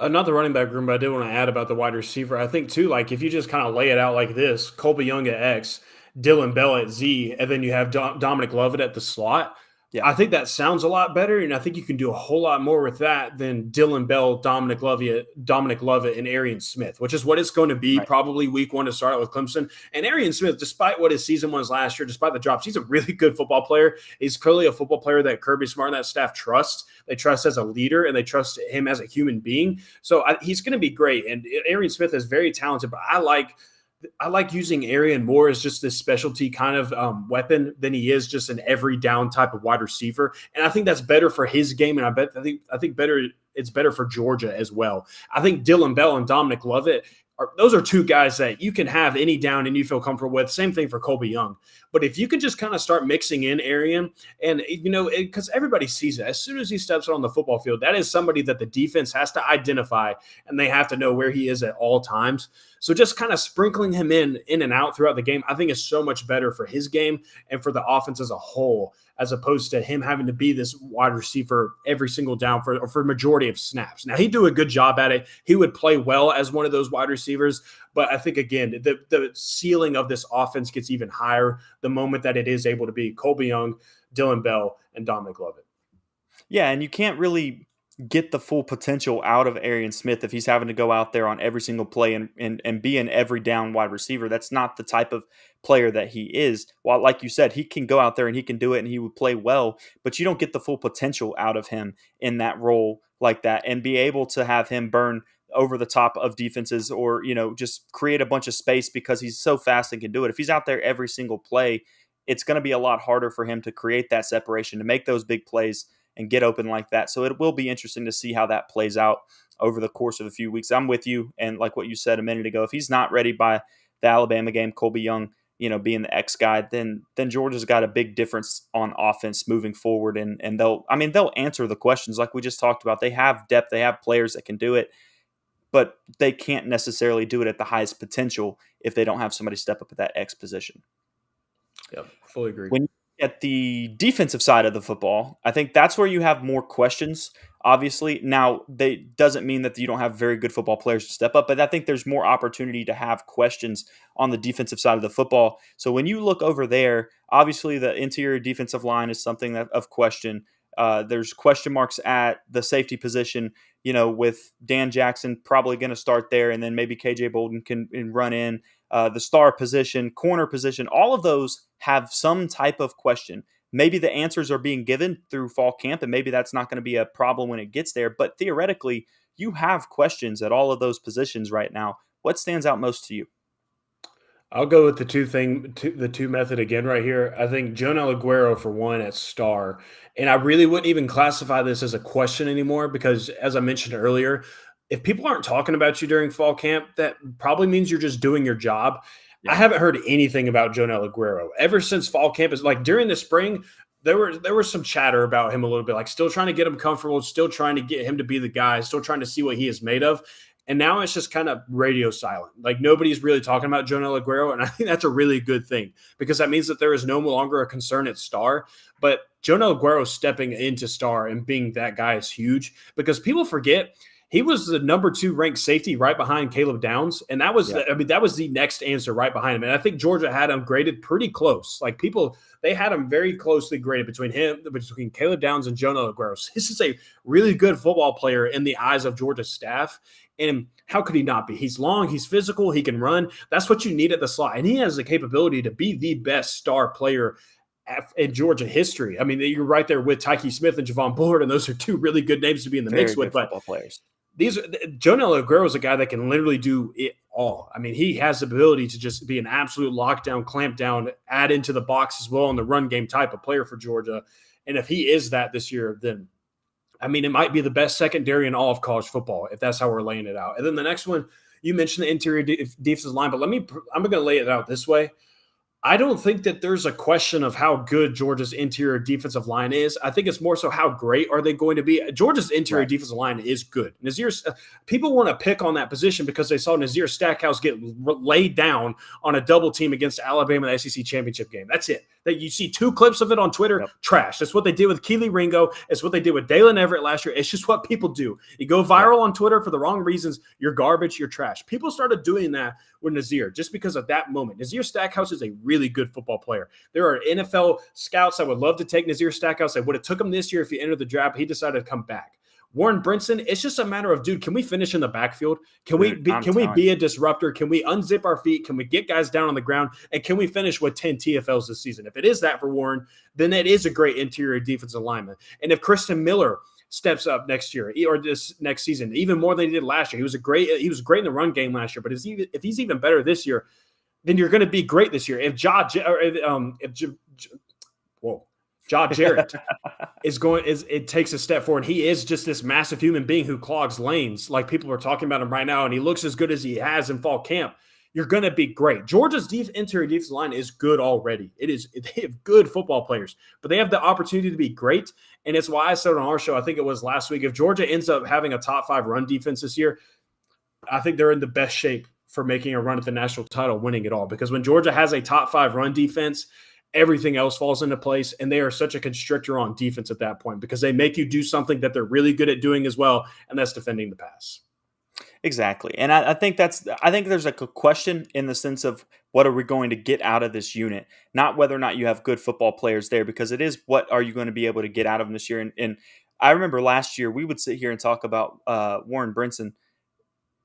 Not the running back room, but I did want to add about the wide receiver. I think, too, like if you just kind of lay it out like this, Colby Young at X, Dylan Bell at Z, and then you have Dominic Lovett at the slot, yeah, I think that sounds a lot better, and I think you can do a whole lot more with that than Dylan Bell, Dominic Lovett, and Arian Smith, which is what it's going to be probably week one to start out with Clemson. And Arian Smith, despite what his season was last year, despite the drops, he's a really good football player. He's clearly a football player that Kirby Smart and that staff trusts. They trust as a leader, and they trust him as a human being. So he's going to be great. And Arian Smith is very talented, but I like using Arian more as just this specialty kind of weapon than he is just an every down type of wide receiver. And I think that's better for his game. And I think it's better for Georgia as well. I think Dylan Bell and Dominic Lovett, those are two guys that you can have any down and you feel comfortable with. Same thing for Colby Young. But if you can just kind of start mixing in Arian, and because everybody sees it, as soon as he steps on the football field, that is somebody that the defense has to identify, and they have to know where he is at all times. So just kind of sprinkling him in and out throughout the game, I think is so much better for his game and for the offense as a whole, as opposed to him having to be this wide receiver every single down for majority of snaps. Now, he'd do a good job at it. He would play well as one of those wide receivers. But I think, again, the ceiling of this offense gets even higher the moment that it is able to be Colby Young, Dylan Bell, and Dominic Lovett. Yeah, and you can't really get the full potential out of Arian Smith if he's having to go out there on every single play and be an every down wide receiver. That's not the type of player that he is. While, like you said, he can go out there and he can do it and he would play well, but you don't get the full potential out of him in that role like that and be able to have him burn over the top of defenses or, just create a bunch of space because he's so fast and can do it. If he's out there every single play, it's going to be a lot harder for him to create that separation, to make those big plays and get open like that. So it will be interesting to see how that plays out over the course of a few weeks. I'm with you. And like what you said a minute ago, if he's not ready by the Alabama game, Colby Young, being the X guy, then Georgia's got a big difference on offense moving forward. And they'll answer the questions like we just talked about. They have depth. They have players that can do it, but they can't necessarily do it at the highest potential if they don't have somebody step up at that X position. Yep, fully agree. When at the defensive side of the football, I think that's where you have more questions, obviously. Now, they doesn't mean that you don't have very good football players to step up, but I think there's more opportunity to have questions on the defensive side of the football. So when you look over there, obviously the interior defensive line is something of question. There's question marks at the safety position, with Dan Jackson probably going to start there, and then maybe KJ Bolden can run in. The star position, corner position, all of those have some type of question. Maybe the answers are being given through fall camp, and maybe that's not going to be a problem when it gets there. But theoretically, you have questions at all of those positions right now. What stands out most to you? I'll go with the two method again right here. I think Jonel Aguero for one at star. And I really wouldn't even classify this as a question anymore because, as I mentioned earlier, if people aren't talking about you during fall camp, that probably means you're just doing your job. Yeah. I haven't heard anything about Jonel Aguero ever since fall camp. Is like during the spring, there was some chatter about him a little bit, like still trying to get him comfortable, still trying to get him to be the guy, still trying to see what he is made of. And now it's just kind of radio silent. Like nobody's really talking about Jonel Aguero. And I think that's a really good thing because that means that there is no longer a concern at star. But Jonel Aguero stepping into star and being that guy is huge because people forget he was the number 2 ranked safety right behind Caleb Downs. And that was, that was the next answer right behind him. And I think Georgia had him graded pretty close. Like they had him very closely graded between Caleb Downs and Jonel Aguero. So this is a really good football player in the eyes of Georgia's staff. And how could he not be? He's long, he's physical, he can run. That's what you need at the slot. And he has the capability to be the best star player in Georgia history. I mean, you're right there with Tyke Smith and Javon Bullard, and those are 2 really good names to be in the mix with. But players. Jonel Aguero is a guy that can literally do it all. I mean, he has the ability to just be an absolute lockdown, clamp down, add into the box as well in the run game type of player for Georgia. And if he is that this year, then I mean, it might be the best secondary in all of college football if that's how we're laying it out. And then the next one, you mentioned the interior defensive line, but I'm going to lay it out this way. I don't think that there's a question of how good Georgia's interior defensive line is. I think it's more so how great are they going to be. Georgia's interior defensive line is good. People want to pick on that position because they saw Nazir Stackhouse get laid down on a double team against Alabama in the SEC championship game. That's it. That you see 2 clips of it on Twitter. Yep. Trash. That's what they did with Keely Ringo. It's what they did with Dalen Everett last year. It's just what people do. You go viral on Twitter for the wrong reasons. You're garbage. You're trash. People started doing that with Nazir just because of that moment. Nazir Stackhouse is a really good football player. There are NFL scouts that would love to take Nazir Stackhouse. They would have took him this year if he entered the draft. He decided to come back. Warren Brinson, it's just a matter of, dude, can we finish in the backfield? Can we be a disruptor? Can we unzip our feet? Can we get guys down on the ground? And can we finish with 10 TFLs this season? If it is that for Warren, then it is a great interior defensive lineman. And if Christian Miller steps up next year or this next season, even more than he did last year, he was great in the run game last year. But if he's even better this year, then you're going to be great this year. If Josh Jarrett it takes a step forward. He is just this massive human being who clogs lanes. Like people are talking about him right now, and he looks as good as he has in fall camp. You're going to be great. Georgia's interior defensive line is good already. They have good football players, but they have the opportunity to be great. And it's why I said on our show, I think it was last week, if Georgia ends up having a top 5 run defense this year, I think they're in the best shape for making a run at the national title, winning it all. Because when Georgia has a top 5 run defense, everything else falls into place, and they are such a constrictor on defense at that point because they make you do something that they're really good at doing as well, and that's defending the pass. Exactly. And I think there's like a question in the sense of what are we going to get out of this unit, not whether or not you have good football players there, because it is what are you going to be able to get out of them this year. And I remember last year we would sit here and talk about Warren Brinson.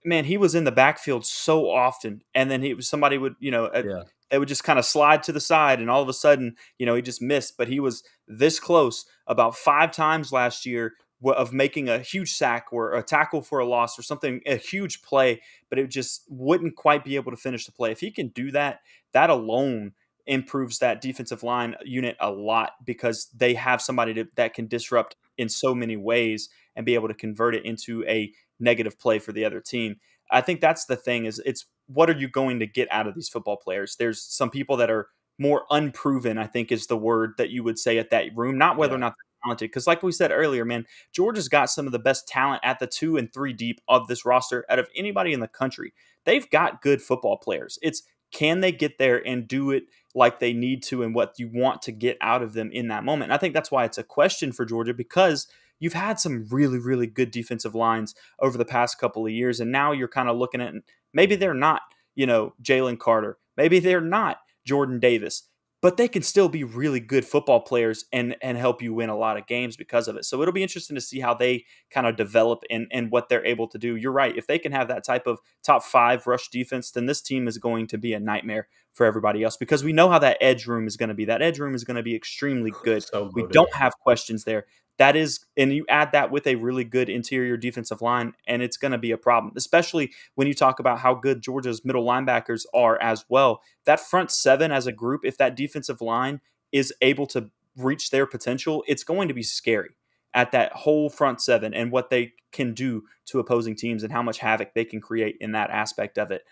Man, he was in the backfield so often, and then somebody would, they would just kind of slide to the side, and all of a sudden, he just missed. But he was this close about 5 times last year of making a huge sack or a tackle for a loss or something, a huge play, but it just wouldn't quite be able to finish the play. If he can do that, that alone improves that defensive line unit a lot because they have somebody that can disrupt in so many ways and be able to convert it into a negative play for the other team. I think that's the thing is it's what are you going to get out of these football players? There's some people that are more unproven, I think is the word that you would say at that room, not whether or not they're talented. Because like we said earlier, man, Georgia's got some of the best talent at the 2 and 3 deep of this roster out of anybody in the country. They've got good football players. It's can they get there and do it like they need to and what you want to get out of them in that moment. And I think that's why it's a question for Georgia because you've had some really, really good defensive lines over the past couple of years. And now you're kind of looking at maybe they're not, Jalen Carter. Maybe they're not Jordan Davis. But they can still be really good football players and help you win a lot of games because of it. So it'll be interesting to see how they kind of develop and what they're able to do. You're right. If they can have that type of top 5 rush defense, then this team is going to be a nightmare for everybody else because we know how that edge room is going to be. That edge room is going to be extremely good. We don't have questions there. That is, and you add that with a really good interior defensive line, and it's going to be a problem, especially when you talk about how good Georgia's middle linebackers are as well. That front 7 as a group, if that defensive line is able to reach their potential, it's going to be scary at that whole front 7 and what they can do to opposing teams and how much havoc they can create in that aspect of it.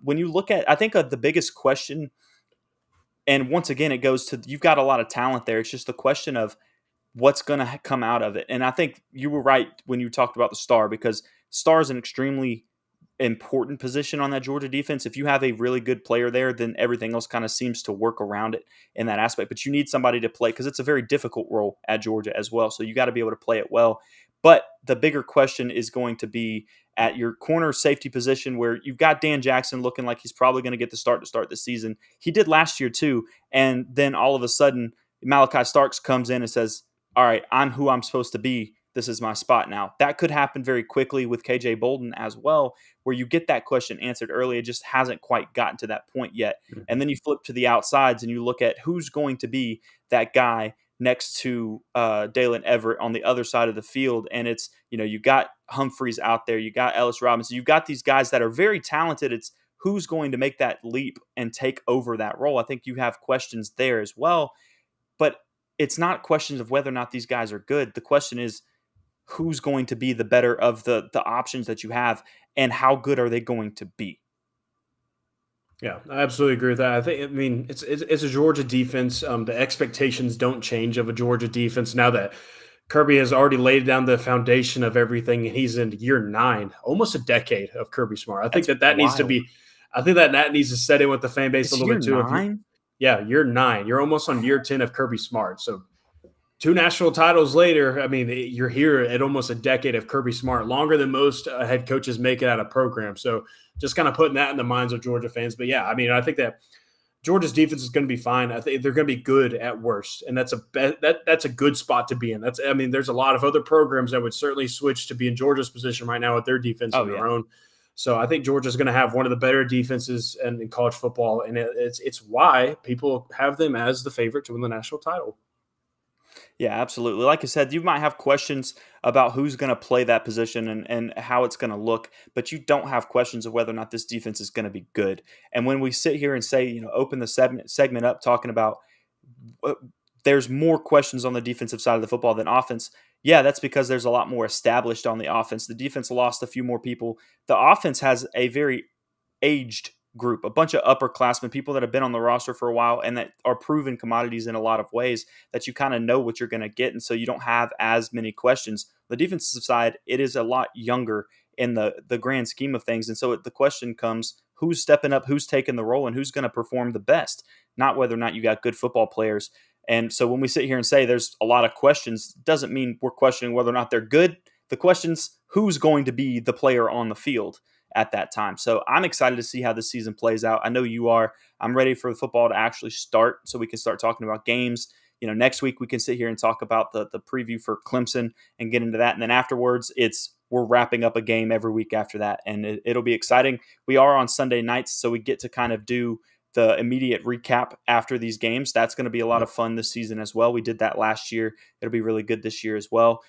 When you look at, I think the biggest question, and once again, it goes to, you've got a lot of talent there. It's just the question of, what's going to come out of it. And I think you were right when you talked about the star because star is an extremely important position on that Georgia defense. If you have a really good player there, then everything else kind of seems to work around it in that aspect. But you need somebody to play because it's a very difficult role at Georgia as well. So you got to be able to play it well. But the bigger question is going to be at your corner safety position, where you've got Dan Jackson looking like he's probably going to get the start to start this season. He did last year too. And then all of a sudden, Malachi Starks comes in and says, all right, I'm who I'm supposed to be. This is my spot now. That could happen very quickly with KJ Bolden as well, where you get that question answered early. It just hasn't quite gotten to that point yet. And then you flip to the outsides and you look at who's going to be that guy next to Dalen Everett on the other side of the field. And it's, you got Humphreys out there, you got Ellis Robinson, you've got these guys that are very talented. It's who's going to make that leap and take over that role. I think you have questions there as well, but it's not questions of whether or not these guys are good. The question is, who's going to be the better of the options that you have, and how good are they going to be? Yeah, I absolutely agree with that. It's a Georgia defense. The expectations don't change of a Georgia defense now that Kirby has already laid down the foundation of everything, and he's in year 9, almost a decade of Kirby Smart. I think that needs to be. I think that needs to set in with the fan base a little bit too. Year 9. You're almost on year 10 of Kirby Smart. So 2 national titles later, you're here at almost a decade of Kirby Smart, longer than most head coaches make it out of program. So just kind of putting that in the minds of Georgia fans. But yeah, I think that Georgia's defense is going to be fine. I think they're going to be good at worst, and that's a good spot to be in. There's a lot of other programs that would certainly switch to be in Georgia's position right now with their defense on their own. So I think Georgia's going to have one of the better defenses in college football, and it's why people have them as the favorite to win the national title. Yeah, absolutely. Like I said, you might have questions about who's going to play that position and how it's going to look, but you don't have questions of whether or not this defense is going to be good. And when we sit here and say, open the segment up talking about there's more questions on the defensive side of the football than offense, yeah, that's because there's a lot more established on the offense. The defense lost a few more people. The offense has a very aged group, a bunch of upperclassmen, people that have been on the roster for a while and that are proven commodities in a lot of ways that you kind of know what you're going to get. And so you don't have as many questions. The defensive side, it is a lot younger in the grand scheme of things. And so the question comes, who's stepping up, who's taking the role, and who's going to perform the best, not whether or not you got good football players. And so when we sit here and say there's a lot of questions, doesn't mean we're questioning whether or not they're good. The question's who's going to be the player on the field at that time. So I'm excited to see how the season plays out. I know you are. I'm ready for the football to actually start so we can start talking about games. Next week we can sit here and talk about the preview for Clemson and get into that. And then afterwards, we're wrapping up a game every week after that. And it'll be exciting. We are on Sunday nights, so we get to kind of do the immediate recap after these games. That's going to be a lot of fun this season as well. We did that last year. It'll be really good this year as well.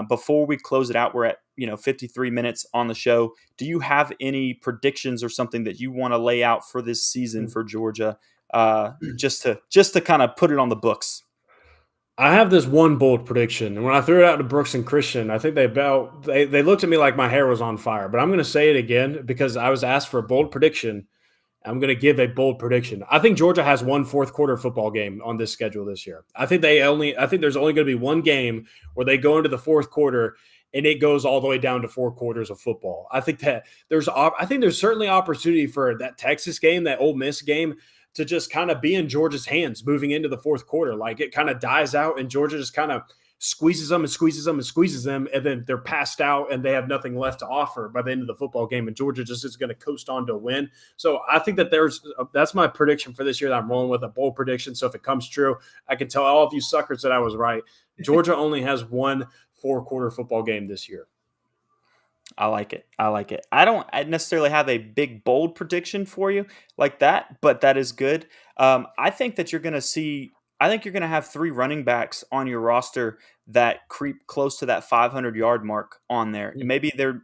Before we close it out, we're at 53 minutes on the show. Do you have any predictions or something that you want to lay out for this season for Georgia, just to kind of put it on the books? I have this one bold prediction, and when I threw it out to Brooks and Christian, I think they looked at me like my hair was on fire. But I'm going to say it again because I was asked for a bold prediction. I'm going to give a bold prediction. I think Georgia has one fourth quarter football game on this schedule this year. I think there's only going to be one game where they go into the fourth quarter and it goes all the way down to 4 quarters of football. I think there's certainly opportunity for that Texas game, that Ole Miss game, to just kind of be in Georgia's hands moving into the fourth quarter. Like it kind of dies out and Georgia just kind of squeezes them and squeezes them and squeezes them, and then they're passed out and they have nothing left to offer by the end of the football game, and Georgia just is going to coast on to a win. So I think that that's my prediction for this year, that I'm rolling with, a bold prediction. So if it comes true, I can tell all of you suckers that I was right. Georgia only has one 4-quarter football game this year. I like it. I don't necessarily have a big, bold prediction for you like that, but that is good. I think that you're going to have 3 running backs on your roster that creep close to that 500-yard mark on there. Maybe they're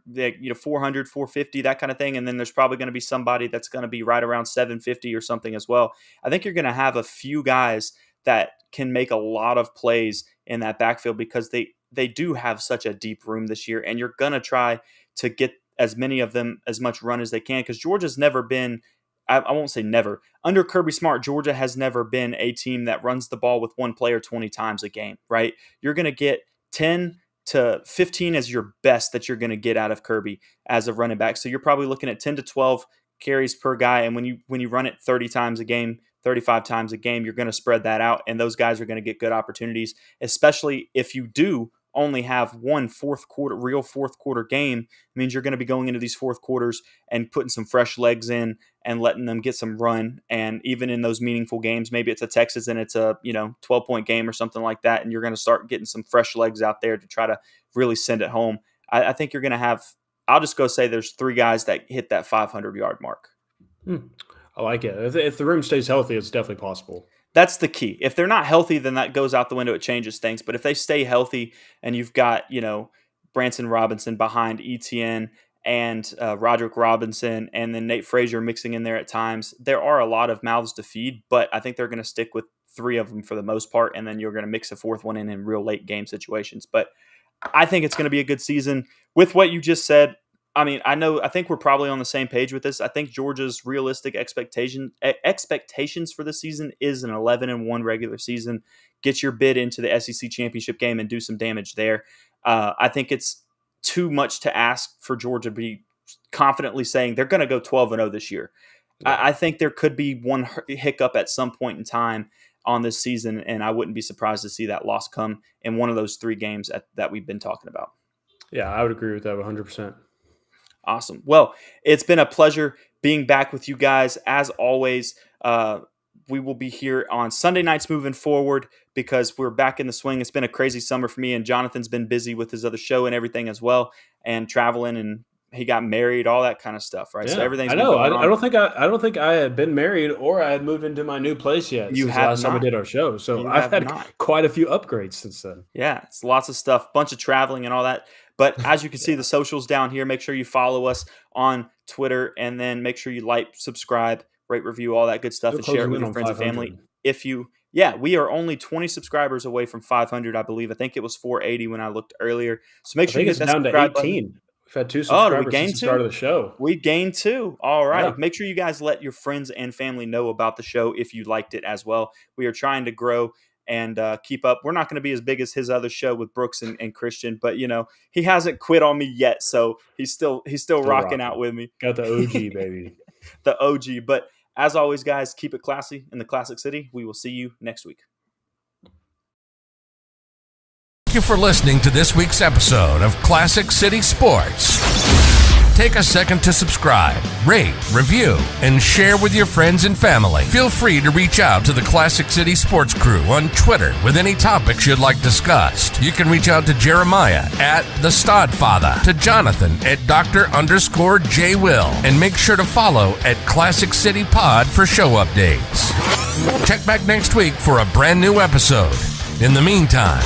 400, 450, that kind of thing. And then there's probably going to be somebody that's going to be right around 750 or something as well. I think you're going to have a few guys that can make a lot of plays in that backfield because they do have such a deep room this year. And you're going to try to get as many of them as much run as they can, because Georgia's never been, I won't say never, under Kirby Smart, Georgia has never been a team that runs the ball with one player 20 times a game, right? You're going to get 10 to 15 as your best that you're going to get out of Kirby as a running back. So you're probably looking at 10 to 12 carries per guy. And when you run it 30 times a game, 35 times a game, you're going to spread that out. And those guys are going to get good opportunities, especially if you do only have one real fourth quarter game. It means you're going to be going into these fourth quarters and putting some fresh legs in and letting them get some run. And even in those meaningful games, maybe it's a Texas and it's a 12-point game or something like that, and you're going to start getting some fresh legs out there to try to really send it home. I think you're going to have, I'll just go say there's 3 guys that hit that 500-yard mark. I like it. If the room stays healthy, it's definitely possible. That's the key. If they're not healthy, then that goes out the window. It changes things. But if they stay healthy and you've got, Branson Robinson behind Etienne and Roderick Robinson and then Nate Frazier mixing in there at times, there are a lot of mouths to feed, but I think they're going to stick with 3 of them for the most part, and then you're going to mix a 4th one in real late game situations. But I think it's going to be a good season. With what you just said, I think we're probably on the same page with this. I think Georgia's realistic expectations for this season is an 11-1 regular season. Get your bid into the SEC championship game and do some damage there. I think it's too much to ask for Georgia to be confidently saying they're going to go 12-0 this year. Yeah. I think there could be one hiccup at some point in time on this season, and I wouldn't be surprised to see that loss come in one of those 3 games that we've been talking about. Yeah, I would agree with that 100%. Awesome. Well, it's been a pleasure being back with you guys. As always, we will be here on Sunday nights moving forward because we're back in the swing. It's been a crazy summer for me, and Jonathan's been busy with his other show and everything as well, and traveling, and he got married, all that kind of stuff, right? Yeah, so everything's. I know. I don't think I had been married or I had moved into my new place yet. You since have last time we did our show, so I've had quite a few upgrades since then. Yeah, it's lots of stuff, bunch of traveling and all that. But as you can see, the socials down here, make sure you follow us on Twitter, and then make sure you like, subscribe, rate, review, all that good stuff, and share it with your friends and family. We are only 20 subscribers away from 500, I believe. I think it was 480 when I looked earlier. So make sure you get that down to 18. Button. We've had 2 subscribers since the start of the show. We gained 2. All right. Yeah. Make sure you guys let your friends and family know about the show if you liked it as well. We are trying to grow and keep up. We're not going to be as big as his other show with Brooks and Christian, but he hasn't quit on me yet, so he's still rocking out with me. Got the OG, baby. The OG. But as always, guys, keep it classy in the Classic City. We will see you next week. Thank you for listening to this week's episode of Classic City Sports. Take a second to subscribe, rate, review, and share with your friends and family. Feel free to reach out to the Classic City Sports crew on Twitter with any topics you'd like discussed. You can reach out to Jeremiah at The Stodfather, to Jonathan at Dr._J Will, and make sure to follow at Classic City Pod for show updates. Check back next week for a brand new episode. In the meantime,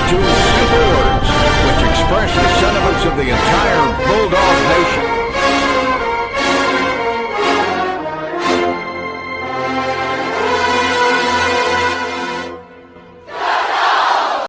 2 words which express the sentiments of the entire Bulldog Nation.